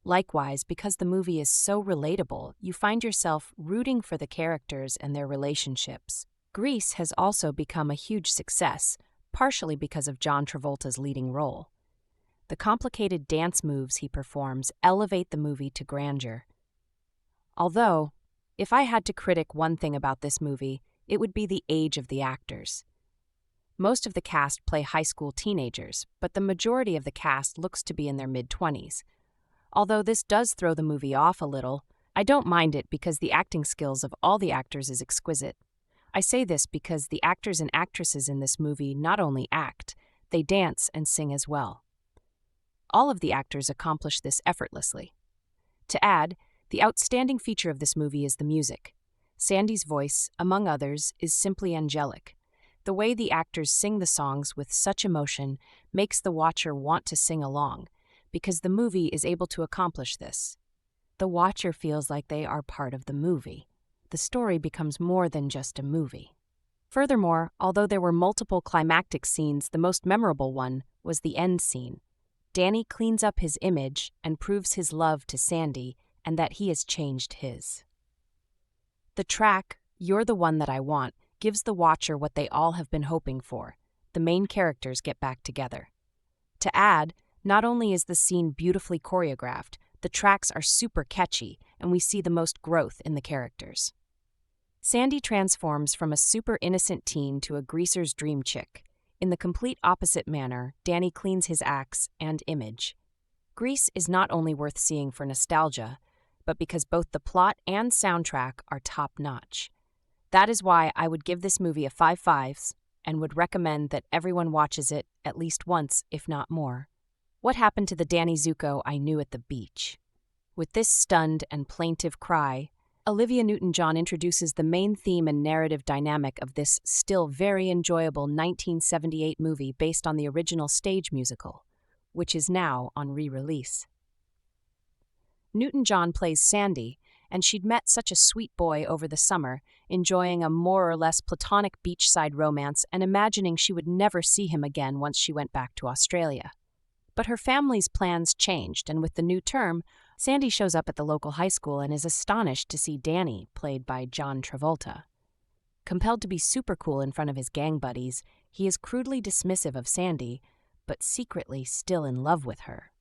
S1: Likewise, because the movie is so relatable, you find yourself rooting for the characters and their relationships. Grease has also become a huge success, partially because of John Travolta's leading role. The complicated dance moves he performs elevate the movie to grandeur. Although, if I had to critic one thing about this movie, it would be the age of the actors. Most of the cast play high school teenagers, but the majority of the cast looks to be in their mid-20s. Although this does throw the movie off a little, I don't mind it because the acting skills of all the actors is exquisite. I say this because the actors and actresses in this movie not only act, they dance and sing as well. All of the actors accomplish this effortlessly. To add, the outstanding feature of this movie is the music. Sandy's voice, among others, is simply angelic. The way the actors sing the songs with such emotion makes the watcher want to sing along, because the movie is able to accomplish this. The watcher feels like they are part of the movie. The story becomes more than just a movie. Furthermore, although there were multiple climactic scenes, the most memorable one was the end scene. Danny cleans up his image and proves his love to Sandy and that he has changed his. The track, "You're the One That I Want," gives the watcher what they all have been hoping for. The main characters get back together. To add, not only is the scene beautifully choreographed, the tracks are super catchy, and we see the most growth in the characters. Sandy transforms from a super innocent teen to a greaser's dream chick. In the complete opposite manner, Danny cleans his acts and image. Grease is not only worth seeing for nostalgia, but because both the plot and soundtrack are top-notch. That is why I would give this movie a 5 5s and would recommend that everyone watches it at least once, if not more. What happened to the Danny Zuko I knew at the beach? With this stunned and plaintive cry, Olivia Newton-John introduces the main theme and narrative dynamic of this still very enjoyable 1978 movie based on the original stage musical, which is now on re-release. Newton-John plays Sandy, and she'd met such a sweet boy over the summer, enjoying a more or less platonic beachside romance and imagining she would never see him again once she went back to Australia. But her family's plans changed, and with the new term, Sandy shows up at the local high school and is astonished to see Danny, played by John Travolta. Compelled to be super cool in front of his gang buddies, he is crudely dismissive of Sandy, but secretly still in love with her.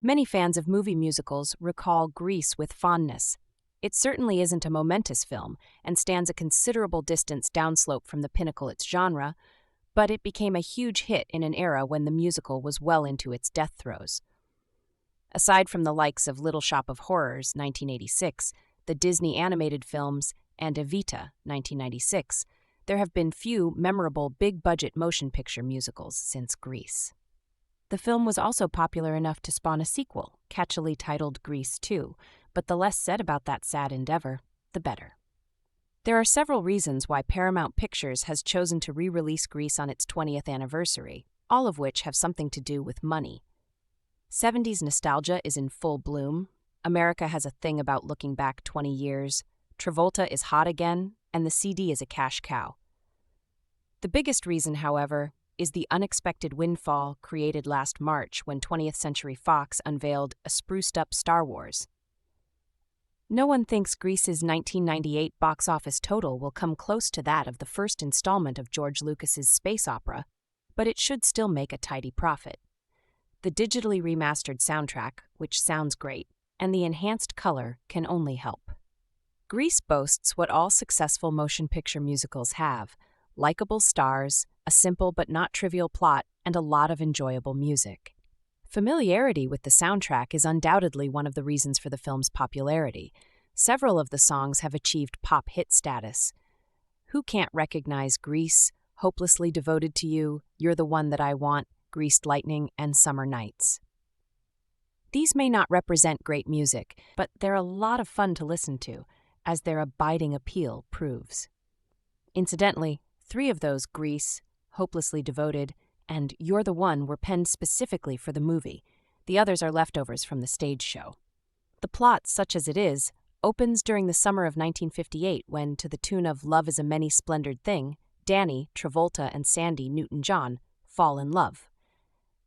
S1: Many fans of movie musicals recall Grease with fondness. It certainly isn't a momentous film and stands a considerable distance downslope from the pinnacle its genre, but it became a huge hit in an era when the musical was well into its death throes. Aside from the likes of Little Shop of Horrors, 1986, the Disney animated films, and Evita, 1996, there have been few memorable big-budget motion picture musicals since Grease. The film was also popular enough to spawn a sequel, catchily titled Grease 2, but the less said about that sad endeavor, the better. There are several reasons why Paramount Pictures has chosen to re-release Grease on its 20th anniversary, all of which have something to do with money. 70s nostalgia is in full bloom. America has a thing about looking back 20 years. Travolta is hot again, and the CD is a cash cow. The biggest reason, however, is the unexpected windfall created last March when 20th Century Fox unveiled a spruced-up Star Wars. No one thinks Grease's 1998 box office total will come close to that of the first installment of George Lucas's space opera, but it should still make a tidy profit. The digitally remastered soundtrack, which sounds great, and the enhanced color can only help. Grease boasts what all successful motion picture musicals have: likable stars, a simple but not trivial plot, and a lot of enjoyable music. Familiarity with the soundtrack is undoubtedly one of the reasons for the film's popularity. Several of the songs have achieved pop hit status. Who can't recognize Grease, Hopelessly Devoted to You, You're the One That I Want, Greased Lightning, and Summer Nights? These may not represent great music, but they're a lot of fun to listen to, as their abiding appeal proves. Incidentally, 3 of those, Grease, Hopelessly Devoted, and You're the One, were penned specifically for the movie. The others are leftovers from the stage show. The plot, such as it is, opens during the summer of 1958 when, to the tune of Love is a Many Splendored Thing, Danny, Travolta, and Sandy Newton-John fall in love.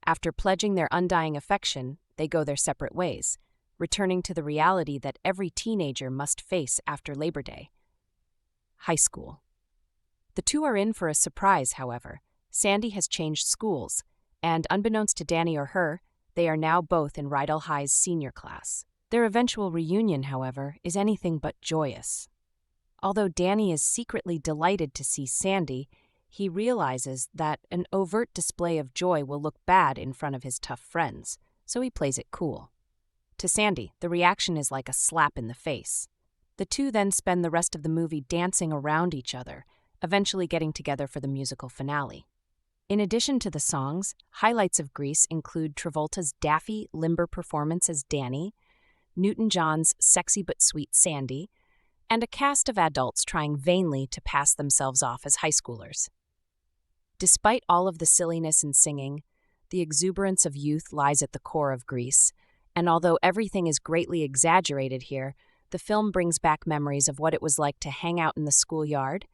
S1: After pledging their undying affection, they go their separate ways, returning to the reality that every teenager must face after Labor Day: high school. The two are in for a surprise, however. Sandy has changed schools, and unbeknownst to Danny or her, they are now both in Randal High's senior class. Their eventual reunion, however, is anything but joyous. Although Danny is secretly delighted to see Sandy, he realizes that an overt display of joy will look bad in front of his tough friends, so he plays it cool. To Sandy, the reaction is like a slap in the face. The two then spend the rest of the movie dancing around each other, eventually getting together for the musical finale. In addition to the songs, highlights of Grease include Travolta's daffy, limber performance as Danny, Newton-John's sexy but sweet Sandy, and a cast of adults trying vainly to pass themselves off as high schoolers. Despite all of the silliness and singing, the exuberance of youth lies at the core of Grease, and although everything is greatly exaggerated here, the film brings back memories of what it was like to hang out in the schoolyard,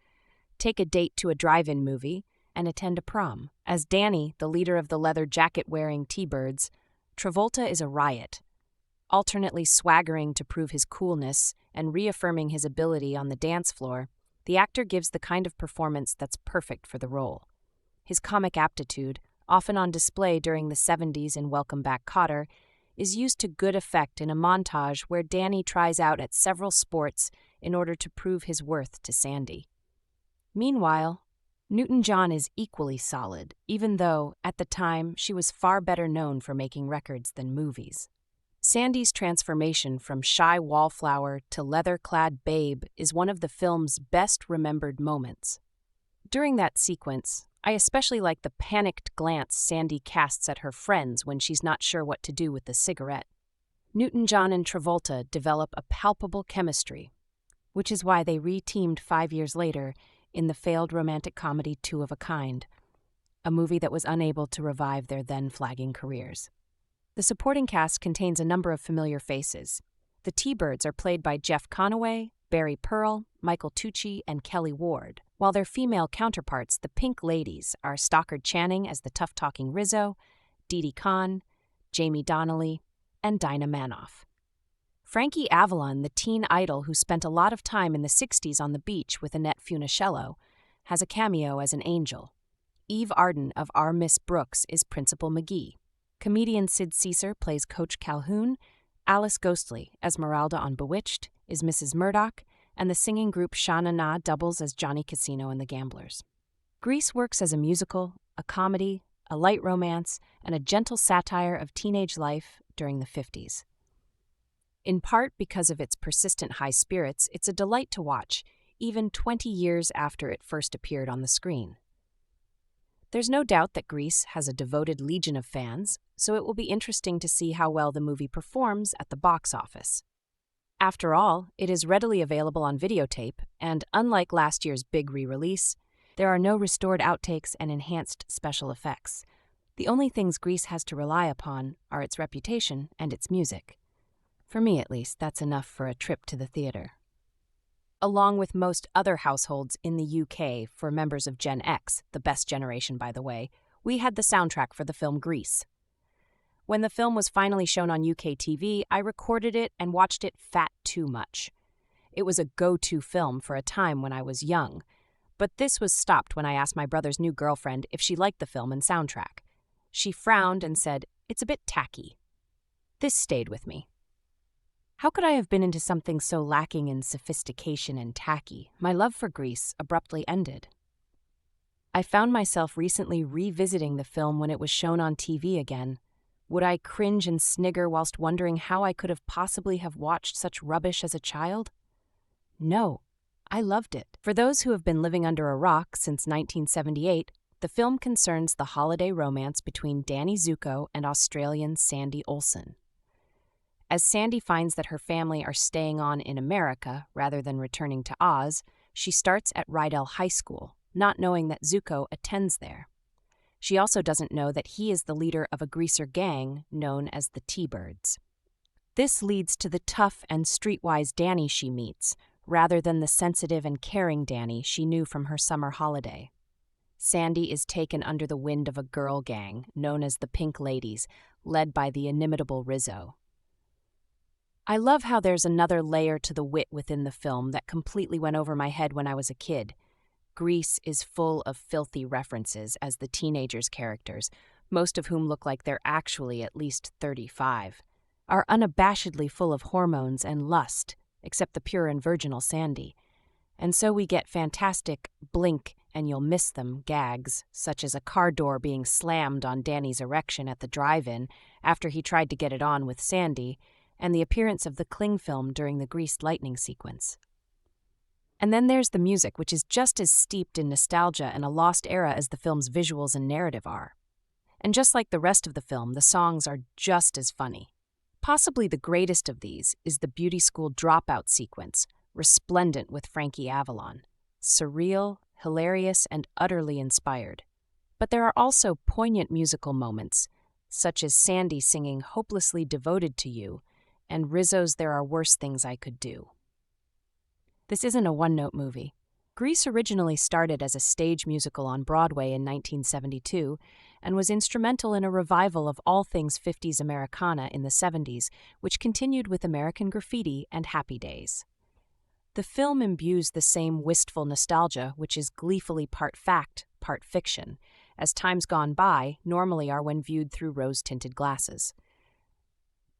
S1: take a date to a drive-in movie, and attend a prom. As Danny, the leader of the leather jacket-wearing T-Birds, Travolta is a riot, alternately swaggering to prove his coolness and reaffirming his ability on the dance floor. The actor gives the kind of performance that's perfect for the role. His comic aptitude, often on display during the 70s in Welcome Back, Kotter, is used to good effect in a montage where Danny tries out at several sports in order to prove his worth to Sandy. Meanwhile, Newton-John is equally solid, even though, at the time, she was far better known for making records than movies. Sandy's transformation from shy wallflower to leather-clad babe is one of the film's best-remembered moments. During that sequence, I especially like the panicked glance Sandy casts at her friends when she's not sure what to do with the cigarette. Newton-John and Travolta develop a palpable chemistry, which is why they re-teamed 5 years later in the failed romantic comedy Two of a Kind, a movie that was unable to revive their then-flagging careers. The supporting cast contains a number of familiar faces. The T-Birds are played by Jeff Conaway, Barry Pearl, Michael Tucci, and Kelly Ward, while their female counterparts, the Pink Ladies, are Stockard Channing as the tough-talking Rizzo, Dee Dee Kahn, Jamie Donnelly, and Dinah Manoff. Frankie Avalon, the teen idol who spent a lot of time in the 60s on the beach with Annette Funicello, has a cameo as an angel. Eve Arden of Our Miss Brooks is Principal McGee. Comedian Sid Caesar plays Coach Calhoun, Alice Ghostly, Esmeralda on Bewitched, is Mrs. Murdoch, and the singing group Sha Na Na doubles as Johnny Casino and the Gamblers. Grease works as a musical, a comedy, a light romance, and a gentle satire of teenage life during the 50s. In part because of its persistent high spirits, it's a delight to watch, even 20 years after it first appeared on the screen. There's no doubt that Grease has a devoted legion of fans, so it will be interesting to see how well the movie performs at the box office. After all, it is readily available on videotape, and unlike last year's big re-release, there are no restored outtakes and enhanced special effects. The only things Grease has to rely upon are its reputation and its music. For me, at least, that's enough for a trip to the theater. Along with most other households in the UK for members of Gen X, the best generation by the way, we had the soundtrack for the film Grease. When the film was finally shown on UK TV, I recorded it and watched it fat too much. It was a go-to film for a time when I was young, but this was stopped when I asked my brother's new girlfriend if she liked the film and soundtrack. She frowned and said, "It's a bit tacky." This stayed with me. How could I have been into something so lacking in sophistication and tacky? My love for Grease abruptly ended. I found myself recently revisiting the film when it was shown on TV again. Would I cringe and snigger whilst wondering how I could have possibly have watched such rubbish as a child? No, I loved it. For those who have been living under a rock since 1978, the film concerns the holiday romance between Danny Zuko and Australian Sandy Olsen. As Sandy finds that her family are staying on in America rather than returning to Oz, she starts at Randal High School, not knowing that Zuko attends there. She also doesn't know that he is the leader of a greaser gang known as the T-Birds. This leads to the tough and streetwise Danny she meets, rather than the sensitive and caring Danny she knew from her summer holiday. Sandy is taken under the wind of a girl gang known as the Pink Ladies, led by the inimitable Rizzo. I love how there's another layer to the wit within the film that completely went over my head when I was a kid. Grease is full of filthy references as the teenagers' characters, most of whom look like they're actually at least 35, are unabashedly full of hormones and lust, except the pure and virginal Sandy. And so we get fantastic blink and you'll miss them gags, such as a car door being slammed on Danny's erection at the drive-in after he tried to get it on with Sandy, and the appearance of the cling film during the greased lightning sequence. And then there's the music, which is just as steeped in nostalgia and a lost era as the film's visuals and narrative are. And just like the rest of the film, the songs are just as funny. Possibly the greatest of these is the beauty school dropout sequence, resplendent with Frankie Avalon. Surreal, hilarious, and utterly inspired. But there are also poignant musical moments, such as Sandy singing Hopelessly Devoted to You and Rizzo's There Are Worse Things I Could Do. This isn't a one-note movie. Grease originally started as a stage musical on Broadway in 1972 and was instrumental in a revival of all things 50s Americana in the 70s, which continued with American Graffiti and Happy Days. The film imbues the same wistful nostalgia, which is gleefully part fact, part fiction, as times gone by normally are when viewed through rose-tinted glasses.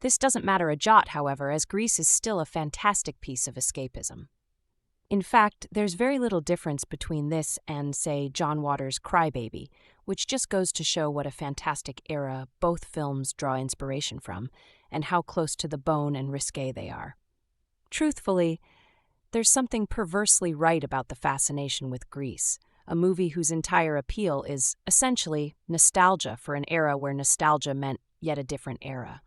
S1: This doesn't matter a jot, however, as Grease is still a fantastic piece of escapism. In fact, there's very little difference between this and, say, John Waters' Crybaby, which just goes to show what a fantastic era both films draw inspiration from, and how close to the bone and risque they are. Truthfully, there's something perversely right about the fascination with Grease, a movie whose entire appeal is, essentially, nostalgia for an era where nostalgia meant yet a different era.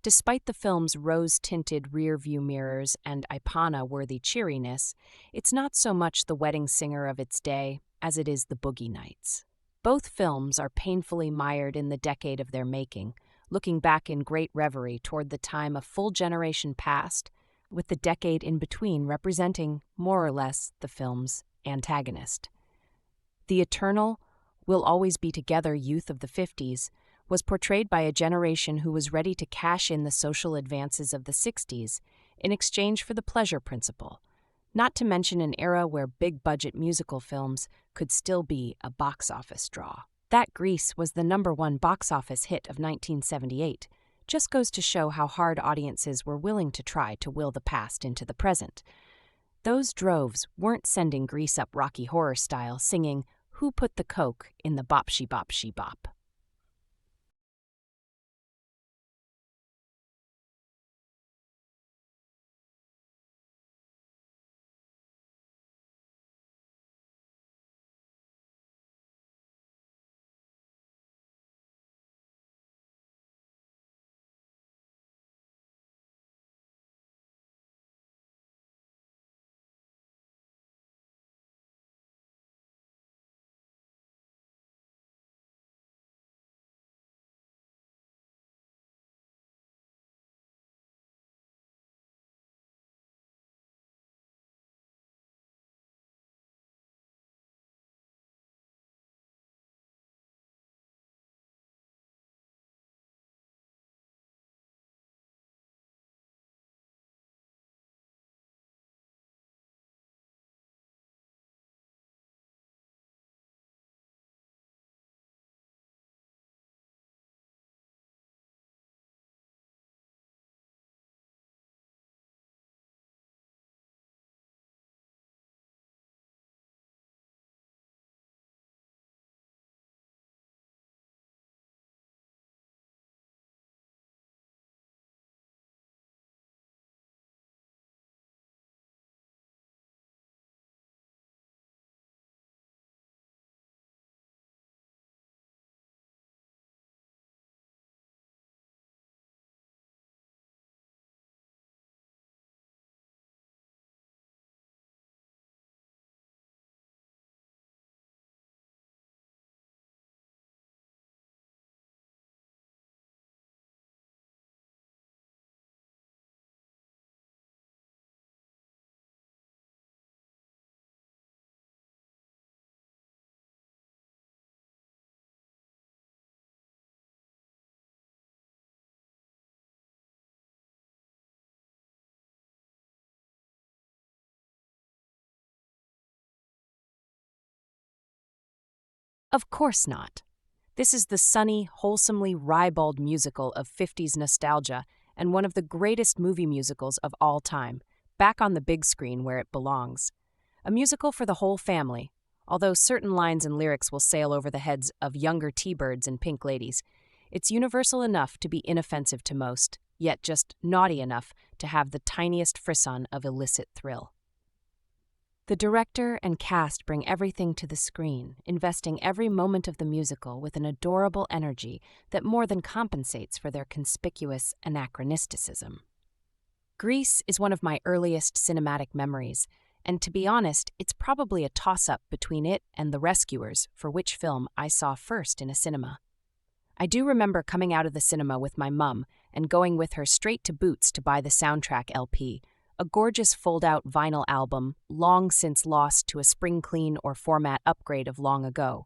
S1: Despite the film's rose-tinted rear-view mirrors and Ipana-worthy cheeriness, it's not so much the wedding singer of its day as it is the Boogie Nights. Both films are painfully mired in the decade of their making, looking back in great reverie toward the time a full generation passed, with the decade in between representing, more or less, the film's antagonist. The eternal, will always be together youth of the 50s was portrayed by a generation who was ready to cash in the social advances of the 60s in exchange for the pleasure principle, not to mention an era where big-budget musical films could still be a box office draw. That Grease was the #1 box office hit of 1978, just goes to show how hard audiences were willing to try to will the past into the present. Those droves weren't sending Grease up Rocky Horror style singing, "Who put the coke in the bop-she bop-she bop?" Of course not. This is the sunny, wholesomely ribald musical of 50s nostalgia and one of the greatest movie musicals of all time, back on the big screen where it belongs. A musical for the whole family, although certain lines and lyrics will sail over the heads of younger T-birds and pink ladies. It's universal enough to be inoffensive to most, yet just naughty enough to have the tiniest frisson of illicit thrill. The director and cast bring everything to the screen, investing every moment of the musical with an adorable energy that more than compensates for their conspicuous anachronisticism. Grease is one of my earliest cinematic memories, and to be honest, it's probably a toss-up between it and The Rescuers, for which film I saw first in a cinema. I do remember coming out of the cinema with my mum and going with her straight to Boots to buy the soundtrack LP, a gorgeous fold-out vinyl album long since lost to a spring-clean or format upgrade of long ago.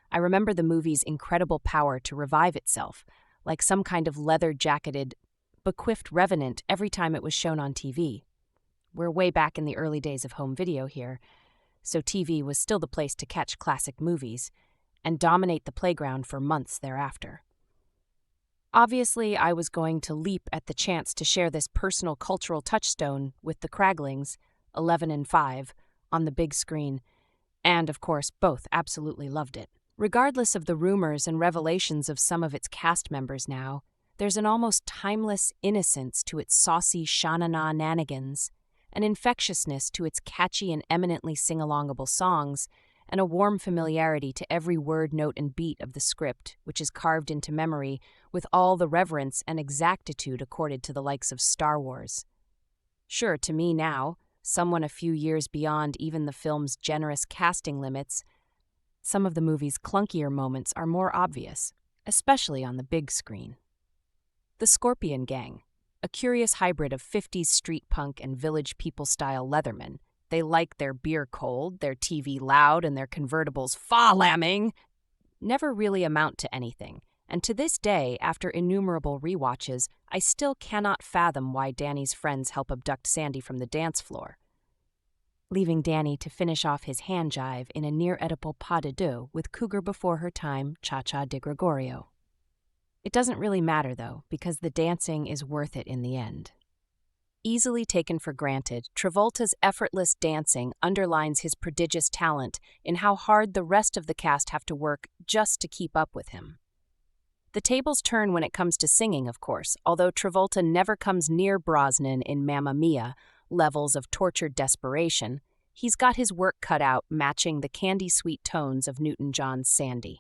S1: I remember the movie's incredible power to revive itself, like some kind of leather-jacketed, bequiffed revenant every time it was shown on TV. We're way back in the early days of home video here, so TV was still the place to catch classic movies and dominate the playground for months thereafter. Obviously, I was going to leap at the chance to share this personal cultural touchstone with the Craglings, 11 and 5, on the big screen, and, of course, both absolutely loved it. Regardless of the rumors and revelations of some of its cast members now, there's an almost timeless innocence to its saucy sha-na-na nanigans, an infectiousness to its catchy and eminently sing-alongable songs, and a warm familiarity to every word, note, and beat of the script, which is carved into memory with all the reverence and exactitude accorded to the likes of Star Wars. Sure, to me now, someone a few years beyond even the film's generous casting limits, some of the movie's clunkier moments are more obvious, especially on the big screen. The Scorpion Gang, a curious hybrid of 50s street punk and Village People-style Leatherman. They like their beer cold, their TV loud, and their convertibles fa-lamming, never really amount to anything. And to this day, after innumerable rewatches, I still cannot fathom why Danny's friends help abduct Sandy from the dance floor, leaving Danny to finish off his hand jive in a near Oedipal pas de deux with cougar before her time Cha-Cha de Gregorio. It doesn't really matter, though, because the dancing is worth it in the end. Easily taken for granted, Travolta's effortless dancing underlines his prodigious talent in how hard the rest of the cast have to work just to keep up with him. The tables turn when it comes to singing, of course, although Travolta never comes near Brosnan in Mamma Mia levels of tortured desperation. He's got his work cut out matching the candy-sweet tones of Newton-John's Sandy.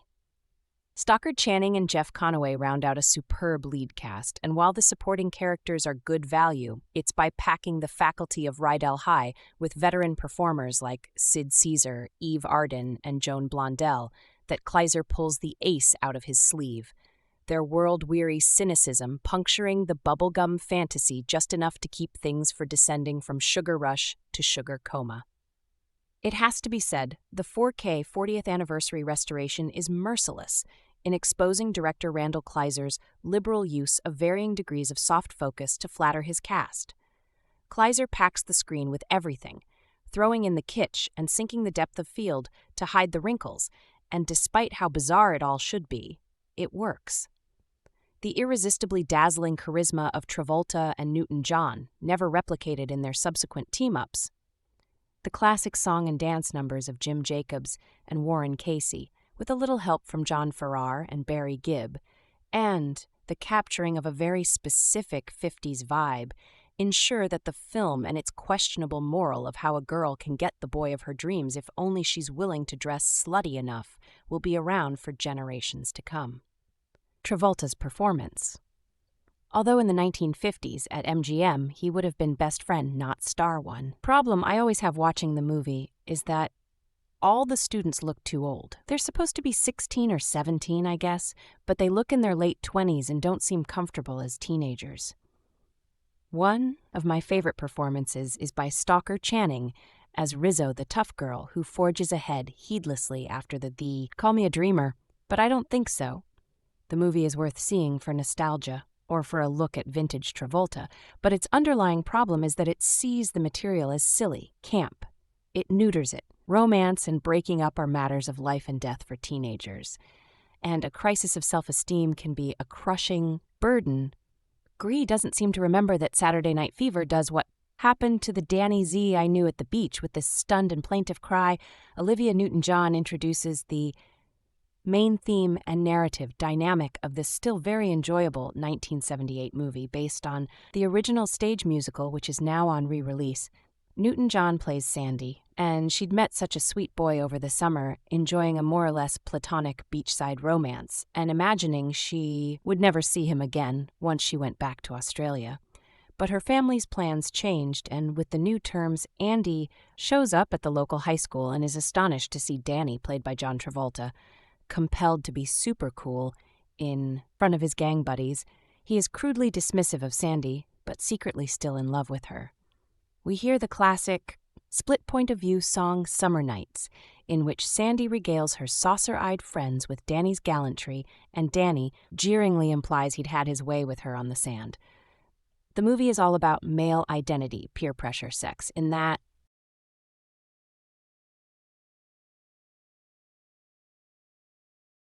S1: Stockard Channing and Jeff Conaway round out a superb lead cast, and while the supporting characters are good value, it's by packing the faculty of Rydell High with veteran performers like Sid Caesar, Eve Arden, and Joan Blondell that Kleiser pulls the ace out of his sleeve, their world-weary cynicism puncturing the bubblegum fantasy just enough to keep things from descending from sugar rush to sugar coma. It has to be said, the 4K 40th anniversary restoration is merciless in exposing director Randal Kleiser's liberal use of varying degrees of soft focus to flatter his cast. Kleiser packs the screen with everything, throwing in the kitsch and sinking the depth of field to hide the wrinkles, and despite how bizarre it all should be, it works. The irresistibly dazzling charisma of Travolta and Newton-John, never replicated in their subsequent team-ups. The classic song and dance numbers of Jim Jacobs and Warren Casey, with a little help from John Farrar and Barry Gibb, and the capturing of a very specific 50s vibe, ensure that the film and its questionable moral of how a girl can get the boy of her dreams if only she's willing to dress slutty enough will be around for generations to come. Travolta's performance. Although in the 1950s at MGM he would have been best friend, not star one. Problem I always have watching the movie is that all the students look too old. They're supposed to be 16 or 17, I guess, but they look in their late 20s and don't seem comfortable as teenagers. One of my favorite performances is by Stockard Channing as Rizzo, the tough girl who forges ahead heedlessly after the call me a dreamer, but I don't think so. The movie is worth seeing for nostalgia or for a look at vintage Travolta, but its underlying problem is that it sees the material as silly, camp, It neuters it. Romance and breaking up are matters of life and death for teenagers, and a crisis of self-esteem can be a crushing burden. Gree doesn't seem to remember that Saturday Night Fever does what happened to the Danny Z I knew at the beach with this stunned and plaintive cry. Olivia Newton-John introduces the main theme and narrative dynamic of this still very enjoyable 1978 movie based on the original stage musical, which is now on re-release. Newton-John plays Sandy, and she'd met such a sweet boy over the summer, enjoying a more or less platonic beachside romance, and imagining she would never see him again once she went back to Australia. But her family's plans changed, and with the new terms, Andy shows up at the local high school and is astonished to see Danny, played by John Travolta. Compelled to be super cool in front of his gang buddies, he is crudely dismissive of Sandy, but secretly still in love with her. We hear the classic split point of view song Summer Nights, in which Sandy regales her saucer-eyed friends with Danny's gallantry, and Danny jeeringly implies he'd had his way with her on the sand. The movie is all about male identity, peer pressure, sex, in that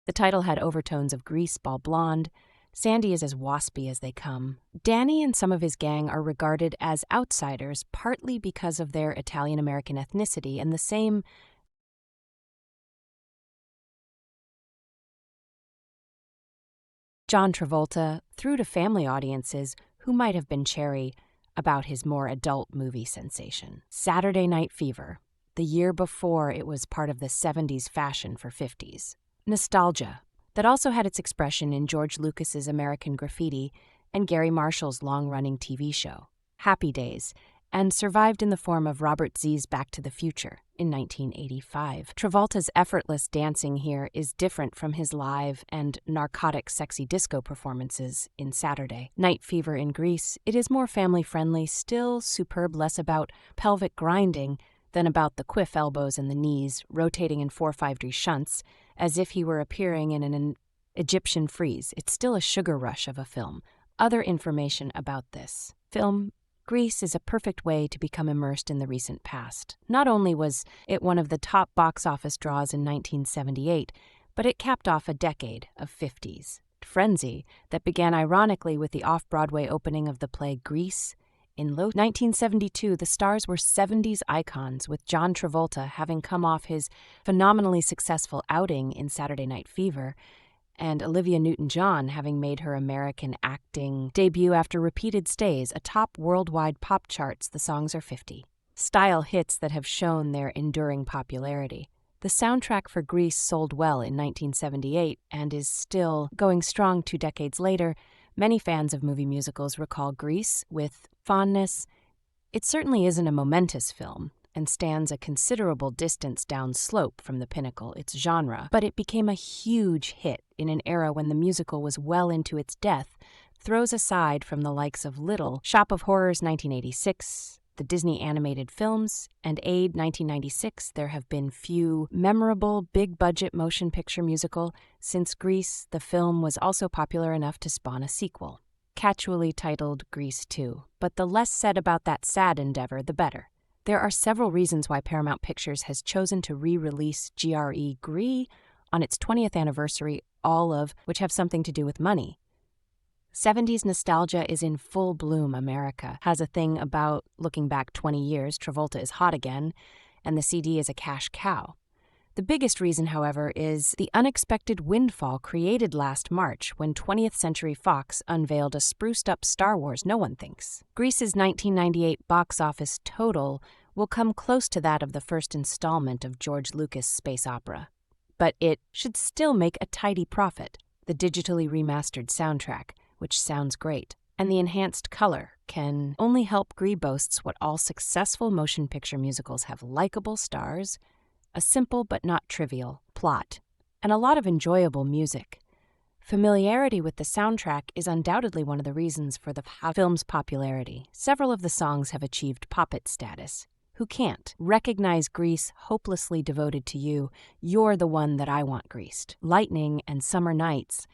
S1: the title had overtones of Greaseball Blonde. Sandy is as waspy as they come. Danny and some of his gang are regarded as outsiders, partly because of their Italian-American ethnicity, and the same John Travolta through to family audiences who might have been chary about his more adult movie sensation. Saturday Night Fever, the year before it was part of the 70s fashion for 50s. Nostalgia, that also had its expression in George Lucas's American Graffiti and Gary Marshall's long-running TV show, Happy Days, and survived in the form of Robert Z's Back to the Future in 1985. Travolta's effortless dancing here is different from his live and narcotic sexy disco performances in Saturday Night Fever in Grease. It is more family-friendly, still superb, less about pelvic grinding than about the quiff elbows and the knees, rotating in 4/5 shunts, as if he were appearing in an Egyptian frieze. It's still a sugar rush of a film. Other information about this film, Grease, is a perfect way to become immersed in the recent past. Not only was it one of the top box office draws in 1978, but it capped off a decade of 50s frenzy that began ironically with the off-Broadway opening of the play Grease. In late 1972, the stars were 70s icons, with John Travolta having come off his phenomenally successful outing in Saturday Night Fever, and Olivia Newton-John having made her American acting debut after repeated stays atop worldwide pop charts. The songs are 50 style hits that have shown their enduring popularity. The soundtrack for Grease sold well in 1978 and is still going strong 2 decades later. Many fans of movie musicals recall Grease with fondness. It certainly isn't a momentous film and stands a considerable distance downslope from the pinnacle, its genre, but it became a huge hit in an era when the musical was well into its death, throws aside from the likes of Little Shop of Horrors 1986, the Disney animated films, and Aid 1996, there have been few memorable big-budget motion picture musical. Since Grease, the film was also popular enough to spawn a sequel, catchily titled Grease 2. But the less said about that sad endeavor, the better. There are several reasons why Paramount Pictures has chosen to re-release Grease on its 20th anniversary, all of which have something to do with money. 70s nostalgia is in full bloom. America has a thing about looking back 20 years, Travolta is hot again, and the CD is a cash cow. The biggest reason, however, is the unexpected windfall created last March when 20th Century Fox unveiled a spruced-up Star Wars no one thinks. Grease's 1998 box office total will come close to that of the first installment of George Lucas' space opera, but it should still make a tidy profit. The digitally remastered soundtrack, which sounds great, and the enhanced color can only help Grease boasts what all successful motion picture musicals have: likable stars, a simple but not trivial plot, and a lot of enjoyable music. Familiarity with the soundtrack is undoubtedly one of the reasons for the film's popularity. Several of the songs have achieved pop-it status. Who can't recognize Grease, Hopelessly Devoted to You, You're the One That I Want Greased, Lightning, and Summer Nights?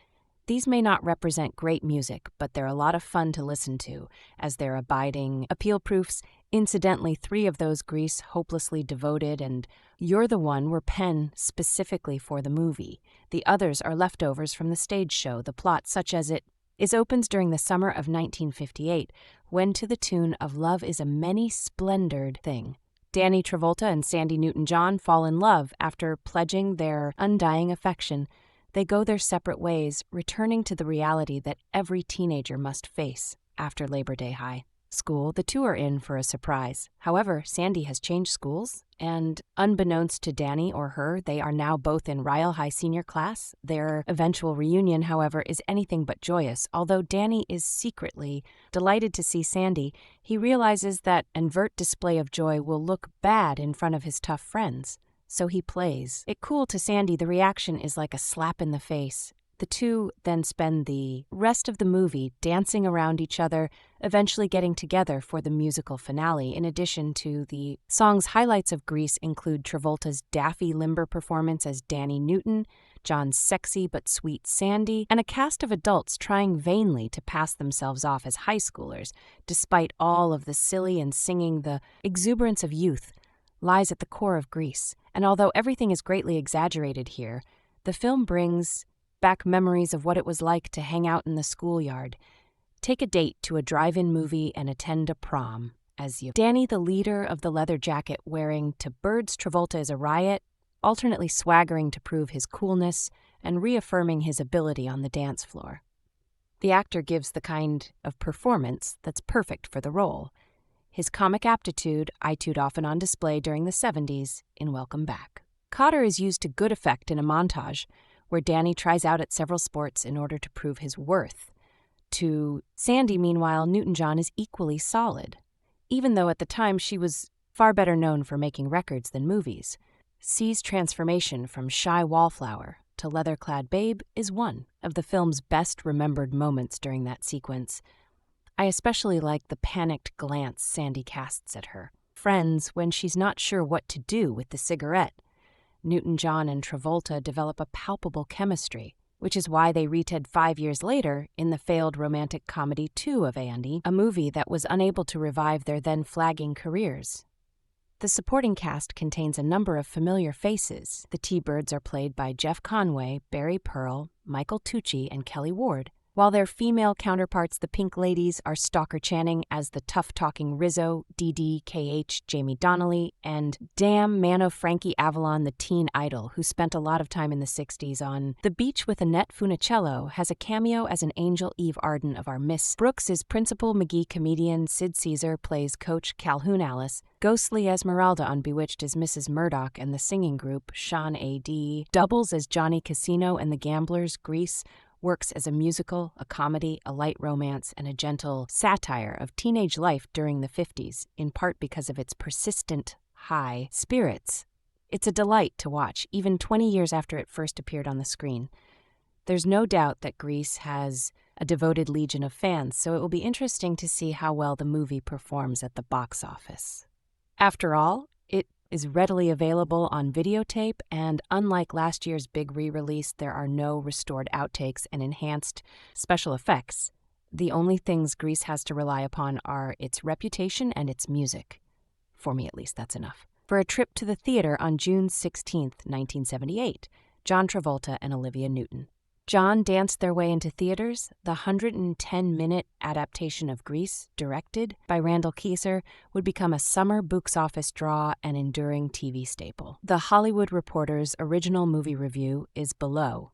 S1: These may not represent great music, but they're a lot of fun to listen to, as they're abiding appeal proofs Incidentally, 3 of those Grease Hopelessly Devoted and You're the One were penned specifically for the movie. The others are leftovers from the stage show. The plot, such as it is, opens during the summer of 1958, when to the tune of Love is a Many Splendored Thing, Danny Travolta and Sandy Newton-John fall in love after pledging their undying affection. They go their separate ways, returning to the reality that every teenager must face after Labor Day High School. The 2 are in for a surprise. However, Sandy has changed schools, and unbeknownst to Danny or her, they are now both in Ryle High senior class. Their eventual reunion, however, is anything but joyous. Although Danny is secretly delighted to see Sandy, he realizes that an overt display of joy will look bad in front of his tough friends. So he plays it cool to Sandy. The reaction is like a slap in the face. The 2 then spend the rest of the movie dancing around each other, eventually getting together for the musical finale. In addition to the song's highlights of Grease include Travolta's daffy limber performance as Danny Newton, John's sexy but sweet Sandy, and a cast of adults trying vainly to pass themselves off as high schoolers. Despite all of the silly and singing, the exuberance of youth lies at the core of Grease. And although everything is greatly exaggerated here, the film brings back memories of what it was like to hang out in the schoolyard, take a date to a drive-in movie, and attend a prom. As you Danny, the leader of the leather jacket, wearing to birds Travolta is a riot, alternately swaggering to prove his coolness and reaffirming his ability on the dance floor. The actor gives the kind of performance that's perfect for the role. His comic aptitude, often on display during the 70s in Welcome Back. Cotter is used to good effect in a montage where Danny tries out at several sports in order to prove his worth. To Sandy, meanwhile, Newton-John is equally solid, even though at the time she was far better known for making records than movies. C's transformation from shy wallflower to leather-clad babe is one of the film's best-remembered moments during that sequence. I especially like the panicked glance Sandy casts at her friends when she's not sure what to do with the cigarette. Newton-John and Travolta develop a palpable chemistry, which is why they returned 5 years later in the failed romantic comedy 2 of Andy, a movie that was unable to revive their then flagging careers. The supporting cast contains a number of familiar faces. The T-Birds are played by Jeff Conaway, Barry Pearl, Michael Tucci, and Kelly Ward, while their female counterparts, the Pink Ladies, are Stalker Channing as the tough-talking Rizzo, DD, Jamie Donnelly, and Damn Mano Frankie Avalon, the teen idol, who spent a lot of time in the 60s on The Beach with Annette Funicello, has a cameo as an angel Eve Arden of Our Miss. Brooks is Principal McGee comedian. Sid Caesar plays Coach Calhoun Alice. Ghostly Esmeralda on Bewitched is Mrs. Murdoch, and the singing group, Sean A.D., doubles as Johnny Casino and the Gamblers. Grease works as a musical, a comedy, a light romance, and a gentle satire of teenage life during the 50s, in part because of its persistent high spirits. It's a delight to watch, even 20 years after it first appeared on the screen. There's no doubt that Grease has a devoted legion of fans, so it will be interesting to see how well the movie performs at the box office. After all, it is readily available on videotape, and unlike last year's big re-release, there are no restored outtakes and enhanced special effects. The only things Grease has to rely upon are its reputation and its music. For me, at least, that's enough. For a trip to the theater on June 16, 1978, John Travolta and Olivia Newton. John danced their way into theaters. The 110-minute adaptation of Grease, directed by Randal Kleiser, would become a summer box office draw and enduring TV staple. The Hollywood Reporter's original movie review is below.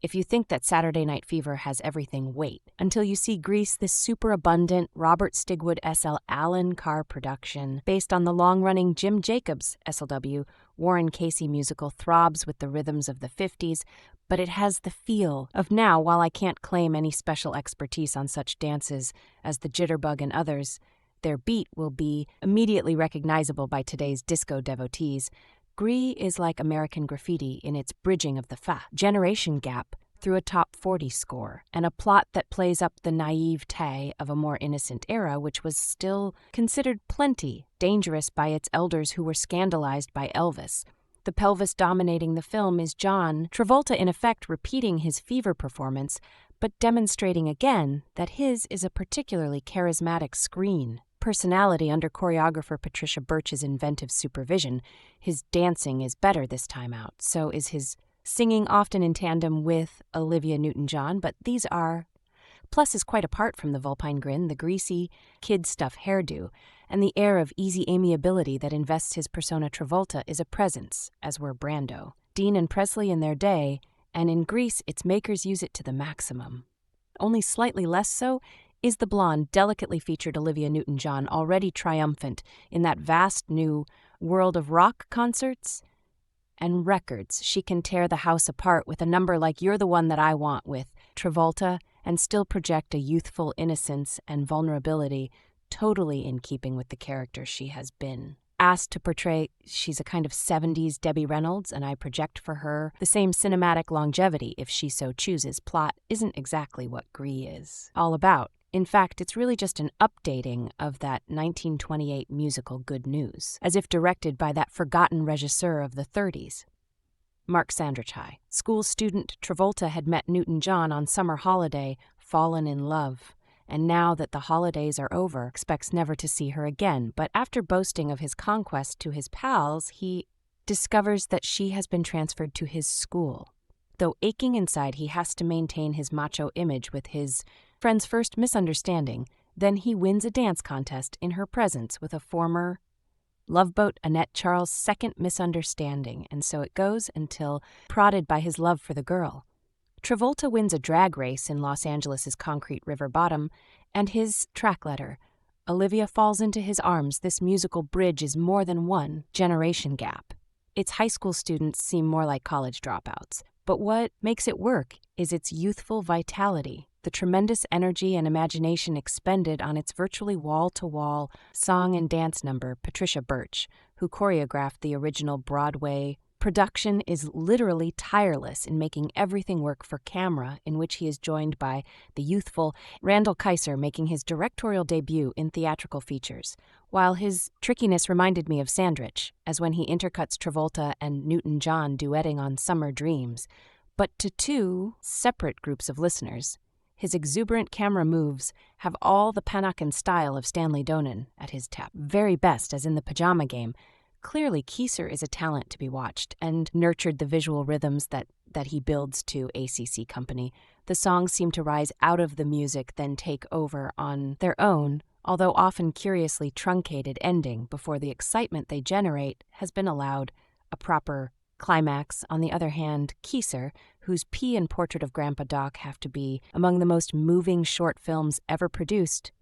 S1: If you think that Saturday Night Fever has everything, wait until you see Grease, this super abundant Robert Stigwood S.L. Allan Carr production based on the long-running Jim Jacobs SLW Warren Casey musical throbs with the rhythms of the 50s, but it has the feel of now. While I can't claim any special expertise on such dances as the jitterbug and others, their beat will be immediately recognizable by today's disco devotees. Grease is like American Graffiti in its bridging of the generation gap through a top 40 score, and a plot that plays up the naivete of a more innocent era, which was still considered plenty dangerous by its elders who were scandalized by Elvis. The pelvis dominating the film is John Travolta, in effect repeating his Fever performance, but demonstrating again that his is a particularly charismatic screen personality under choreographer Patricia Birch's inventive supervision. His dancing is better this time out, so is his singing, often in tandem with Olivia Newton-John, but these are pluses quite apart from the vulpine grin, the greasy, kid-stuff hairdo, and the air of easy amiability that invests his persona Travolta is a presence, as were Brando, Dean and Presley in their day, and in Grease its makers use it to the maximum. Only slightly less so is the blonde, delicately featured Olivia Newton-John, already triumphant in that vast new world of rock concerts and records. She can tear the house apart with a number like You're the One That I Want with Travolta and still project a youthful innocence and vulnerability totally in keeping with the character she has been. Asked to portray, she's a kind of 70s Debbie Reynolds, and I project for her the same cinematic longevity if she so chooses. Plot isn't exactly what Grease is all about. In fact, it's really just an updating of that 1928 musical Good News, as if directed by that forgotten regisseur of the 30s. Mark Sandrichai. School student Travolta had met Newton-John on summer holiday, fallen in love, and now that the holidays are over, expects never to see her again. But after boasting of his conquest to his pals, he discovers that she has been transferred to his school. Though aching inside, he has to maintain his macho image with his friend's first misunderstanding. Then he wins a dance contest in her presence with a former Loveboat Annette Charles' second misunderstanding, and so it goes until prodded by his love for the girl. Travolta wins a drag race in Los Angeles' concrete river bottom, and his track letter. Olivia falls into his arms. This musical bridge is more than one generation gap. Its high school students seem more like college dropouts, but what makes it work is its youthful vitality, the tremendous energy and imagination expended on its virtually wall-to-wall song and dance number. Patricia Birch, who choreographed the original Broadway production, is literally tireless in making everything work for camera, in which he is joined by the youthful Randal Kleiser, making his directorial debut in theatrical features, while his trickiness reminded me of Sandrich, as when he intercuts Travolta and Newton-John duetting on Summer Dreams, but to two separate groups of listeners. His exuberant camera moves have all the Panakin style of Stanley Donen at his tap, very best, as in The Pajama Game. Clearly, Kleiser is a talent to be watched and nurtured the visual rhythms that he builds to ACC Company. The songs seem to rise out of the music, then take over on their own, although often curiously truncated ending before the excitement they generate has been allowed a proper climax. On the other hand, Kleiser, whose P and Portrait of Grandpa Doc have to be among the most moving short films ever produced,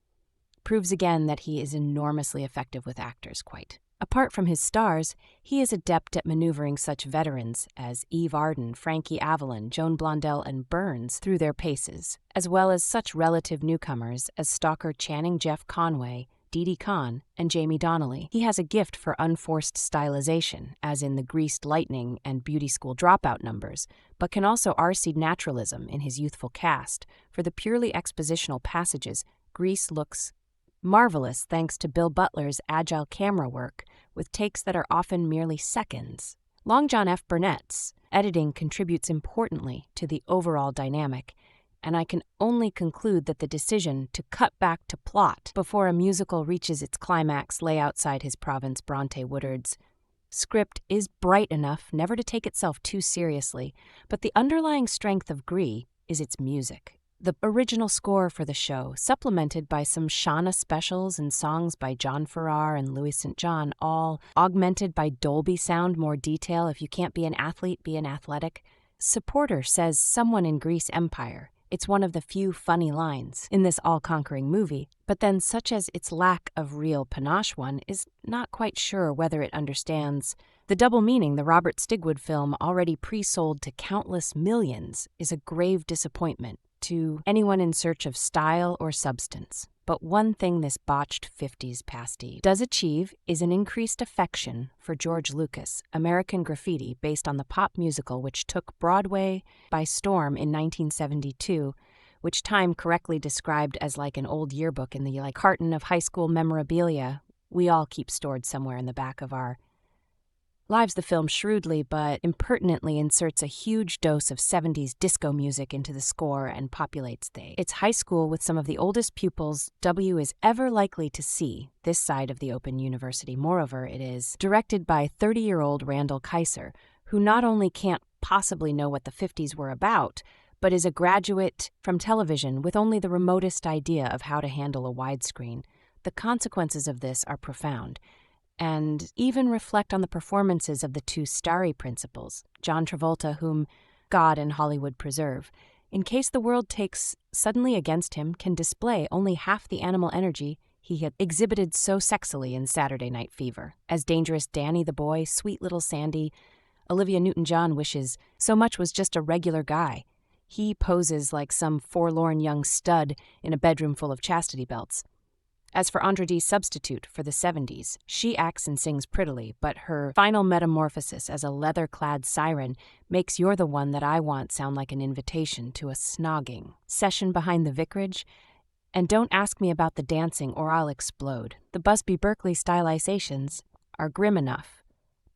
S1: proves again that he is enormously effective with actors. Quite apart from his stars, he is adept at maneuvering such veterans as Eve Arden, Frankie Avalon, Joan Blondell, and Burns through their paces, as well as such relative newcomers as stalker Channing Jeff Conaway, Didi Khan, and Jamie Donnelly. He has a gift for unforced stylization, as in the Greased Lightning and Beauty School Dropout numbers, but can also arseed naturalism in his youthful cast. For the purely expositional passages, Grease looks marvelous thanks to Bill Butler's agile camera work, with takes that are often merely seconds. Long John F. Burnett's editing contributes importantly to the overall dynamic, and I can only conclude that the decision to cut back to plot before a musical reaches its climax lay outside his province. Bronté Woodard's script is bright enough never to take itself too seriously, but the underlying strength of Grease is its music. The original score for the show, supplemented by some Shauna specials and songs by John Farrar and Louis St. John, all augmented by Dolby sound, more detail. If you can't be an athlete, be an athletic. Supporter says someone in Grease Empire. It's one of the few funny lines in this all-conquering movie, but then such as its lack of real panache, one is not quite sure whether it understands the double meaning. The Robert Stigwood film, already pre-sold to countless millions, is a grave disappointment to anyone in search of style or substance. But one thing this botched 50s pasty does achieve is an increased affection for George Lucas' American Graffiti, based on the pop musical which took Broadway by storm in 1972, which Time correctly described as like an old yearbook in the carton of high school memorabilia we all keep stored somewhere in the back of our lives the film shrewdly but impertinently inserts a huge dose of 70s disco music into the score and populates its high school with some of the oldest pupils W is ever likely to see this side of the Open University. Moreover, it is directed by 30-year-old Randal Kleiser, who not only can't possibly know what the 50s were about, but is a graduate from television with only the remotest idea of how to handle a widescreen. The consequences of this are profound, and even reflect on the performances of the two starry principals, John Travolta, whom God and Hollywood preserve, in case the world takes suddenly against him, can display only half the animal energy he had exhibited so sexily in Saturday Night Fever. As dangerous Danny the boy, sweet little Sandy, Olivia Newton-John wishes so much was just a regular guy. He poses like some forlorn young stud in a bedroom full of chastity belts. As for Andredee's substitute for the 70s, she acts and sings prettily, but her final metamorphosis as a leather-clad siren makes You're the One That I Want sound like an invitation to a snogging session behind the vicarage. And don't ask me about the dancing or I'll explode. The Busby Berkeley stylizations are grim enough,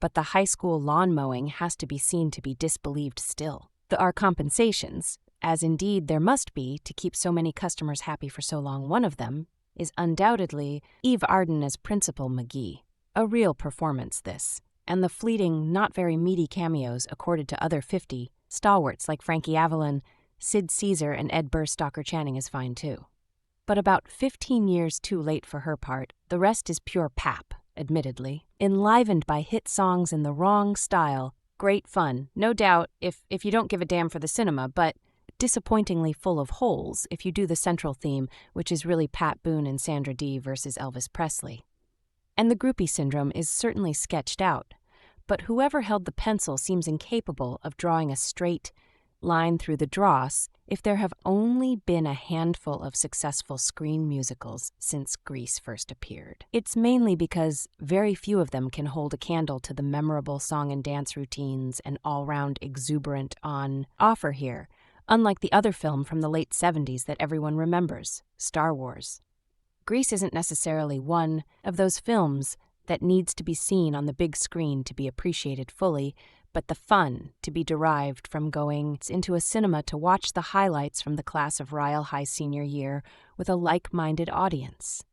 S1: but the high school lawn mowing has to be seen to be disbelieved still. There are compensations, as indeed there must be to keep so many customers happy for so long. One of them is undoubtedly Eve Arden as Principal McGee. A real performance, this, and the fleeting, not very meaty cameos accorded to other 50 stalwarts like Frankie Avalon, Sid Caesar, and Ed Burstocker Channing is fine too. But about 15 years too late for her part, the rest is pure pap, admittedly, enlivened by hit songs in the wrong style. Great fun, no doubt, if you don't give a damn for the cinema, but disappointingly full of holes if you do the central theme, which is really Pat Boone and Sandra Dee versus Elvis Presley. And the groupie syndrome is certainly sketched out, but whoever held the pencil seems incapable of drawing a straight line through the dross if there have only been a handful of successful screen musicals since Grease first appeared. It's mainly because very few of them can hold a candle to the memorable song and dance routines and all-round exuberant on offer here, unlike the other film from the late 70s that everyone remembers, Star Wars. Grease isn't necessarily one of those films that needs to be seen on the big screen to be appreciated fully, but the fun to be derived from going into a cinema to watch the highlights from the class of Ryle High senior year with a like-minded audience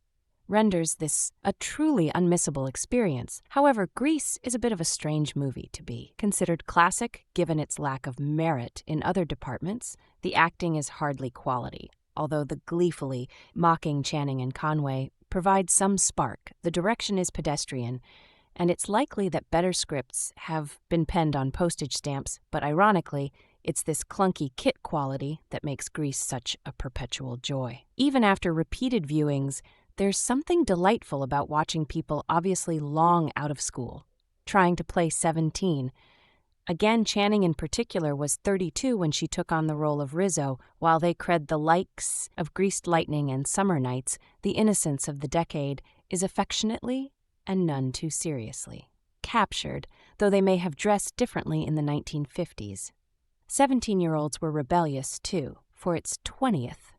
S1: renders this a truly unmissable experience. However, Grease is a bit of a strange movie to be considered classic given its lack of merit in other departments. The acting is hardly quality, although the gleefully mocking Channing and Conaway provides some spark. The direction is pedestrian, and it's likely that better scripts have been penned on postage stamps, but ironically, it's this clunky kit quality that makes Grease such a perpetual joy. Even after repeated viewings, there's something delightful about watching people obviously long out of school, trying to play 17. Again, Channing in particular was 32 when she took on the role of Rizzo. While they cred the likes of Greased Lightning and Summer Nights, the innocence of the decade is affectionately and none too seriously captured, though they may have dressed differently in the 1950s. 17-year-olds were rebellious, too. For its 20th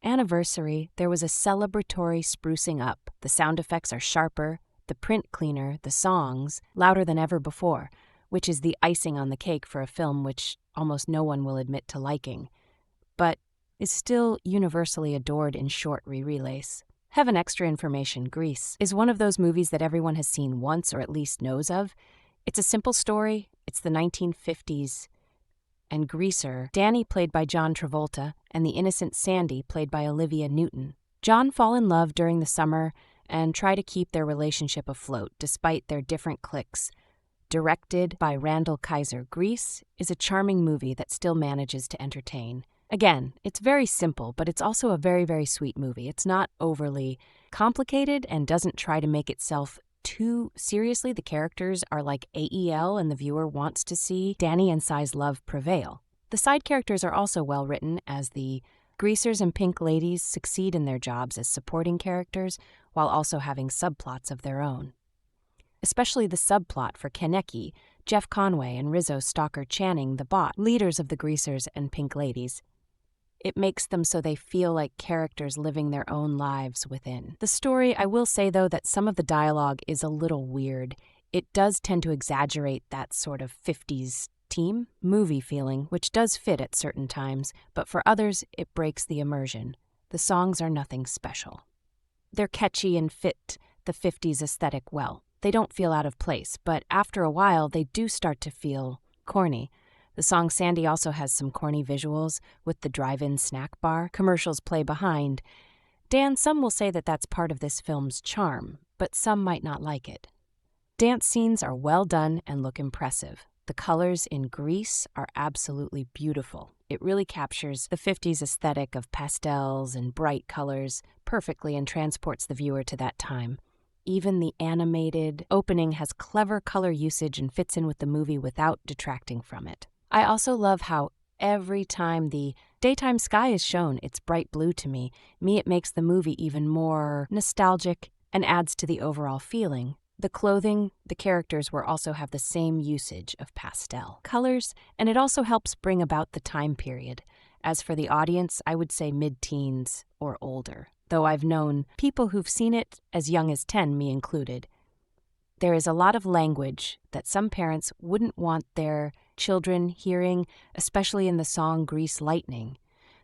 S1: anniversary, there was a celebratory sprucing up. The sound effects are sharper, the print cleaner, the songs louder than ever before, which is the icing on the cake for a film which almost no one will admit to liking, but is still universally adored in short re-relays. Heaven extra information, Grease is one of those movies that everyone has seen once or at least knows of. It's a simple story, it's the 1950s, and Greaser, Danny played by John Travolta, and the innocent Sandy played by Olivia Newton. John fall in love during the summer and try to keep their relationship afloat despite their different cliques. Directed by Randal Kleiser, Grease is a charming movie that still manages to entertain. Again, it's very simple, but it's also a very, very sweet movie. It's not overly complicated and doesn't try to make itself too seriously. The characters are like AEL, and the viewer wants to see Danny and Cy's love prevail. The side characters are also well written, as the Greasers and Pink Ladies succeed in their jobs as supporting characters while also having subplots of their own. Especially the subplot for Kaneki, Jeff Conaway, and Rizzo Stalker Channing, the bot, leaders of the Greasers and Pink Ladies. It makes them so they feel like characters living their own lives within. The story, I will say though that some of the dialogue is a little weird. It does tend to exaggerate that sort of 50s teen movie feeling, which does fit at certain times, but for others, it breaks the immersion. The songs are nothing special. They're catchy and fit the 50s aesthetic well. They don't feel out of place, but after a while, they do start to feel corny. The song Sandy also has some corny visuals with the drive-in snack bar. Commercials play behind. Dan, some will say that that's part of this film's charm, but some might not like it. Dance scenes are well done and look impressive. The colors in Grease are absolutely beautiful. It really captures the 50s aesthetic of pastels and bright colors perfectly and transports the viewer to that time. Even the animated opening has clever color usage and fits in with the movie without detracting from it. I also love how every time the daytime sky is shown, it's bright blue to me. It makes the movie even more nostalgic and adds to the overall feeling. The clothing, the characters will also have the same usage of pastel colors, and it also helps bring about the time period. As for the audience, I would say mid-teens or older, though I've known people who've seen it as young as 10, me included. There is a lot of language that some parents wouldn't want their children hearing, especially in the song Grease Lightning.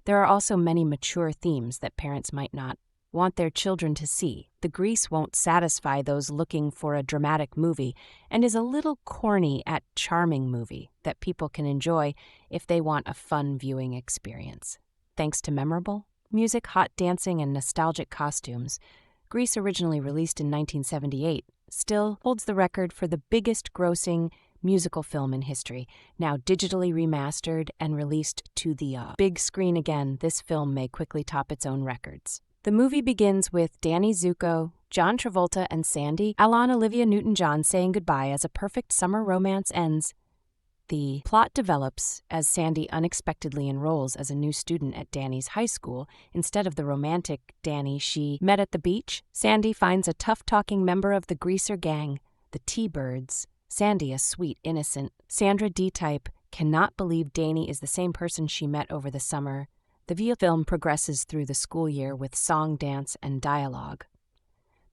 S1: There are also many mature themes that parents might not want their children to see. The Grease won't satisfy those looking for a dramatic movie and is a little corny at charming movie that people can enjoy if they want a fun viewing experience. Thanks to memorable music, hot dancing, and nostalgic costumes, Grease, originally released in 1978, still holds the record for the biggest grossing musical film in history. Now digitally remastered and released to the big screen again, this film may quickly top its own records. The movie begins with Danny Zuko, John Travolta, and Sandy, Allan, Olivia Newton-John saying goodbye as a perfect summer romance ends. The plot develops as Sandy unexpectedly enrolls as a new student at Danny's high school instead of the romantic Danny she met at the beach. Sandy finds a tough-talking member of the greaser gang, the T-Birds. Sandy, a sweet, innocent Sandra D type, cannot believe Danny is the same person she met over the summer. The film progresses through the school year with song, dance, and dialogue.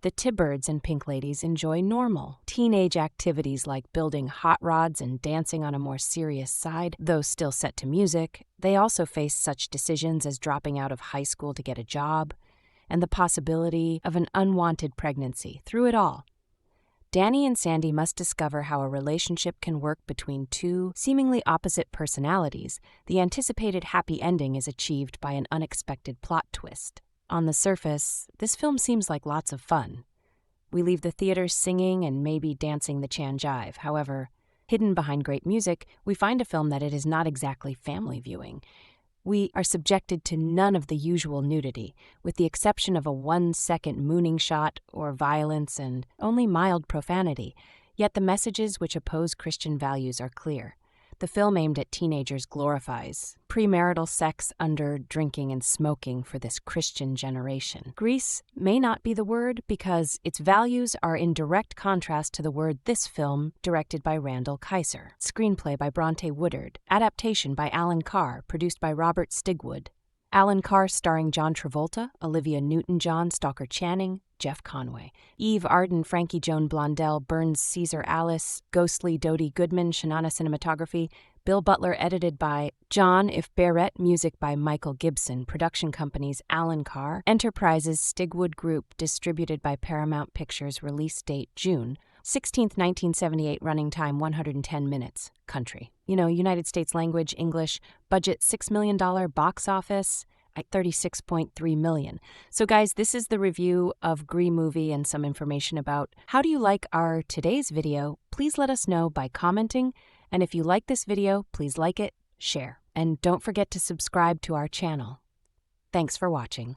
S1: The T-Birds and Pink Ladies enjoy normal teenage activities like building hot rods and dancing on a more serious side. Though still set to music, they also face such decisions as dropping out of high school to get a job and the possibility of an unwanted pregnancy. Through it all, Danny and Sandy must discover how a relationship can work between two seemingly opposite personalities. The anticipated happy ending is achieved by an unexpected plot twist. On the surface, this film seems like lots of fun. We leave the theater singing and maybe dancing the Chan Jive. However, hidden behind great music, we find a film that it is not exactly family viewing. We are subjected to none of the usual nudity, with the exception of a 1-second mooning shot or violence and only mild profanity. Yet the messages which oppose Christian values are clear. The film aimed at teenagers glorifies premarital sex under drinking and smoking for this Christian generation. Grease may not be the word because its values are in direct contrast to the word. This film, directed by Randal, Kleiser. Screenplay by Bronté, Woodard. Adaptation by Allan Carr, produced by Robert Stigwood. Allan Carr starring John Travolta, Olivia Newton-John, Stalker Channing, Jeff Conaway, Eve Arden, Frankie Joan Blondell, Burns, Caesar Alice, Ghostly Dodie Goodman, Shanana Cinematography, Bill Butler, edited by John If Barrett, music by Michael Gibson, production companies Allan Carr, Enterprises, Stigwood Group, distributed by Paramount Pictures, release date June 16th, 1978, running time 110 minutes, country. United States language, English, budget $6 million, box office at $36.3 million. So guys, this is the review of Grease movie and some information about how do you like our today's video. Please let us know by commenting. And if you like this video, please like it, share, and don't forget to subscribe to our channel. Thanks for watching.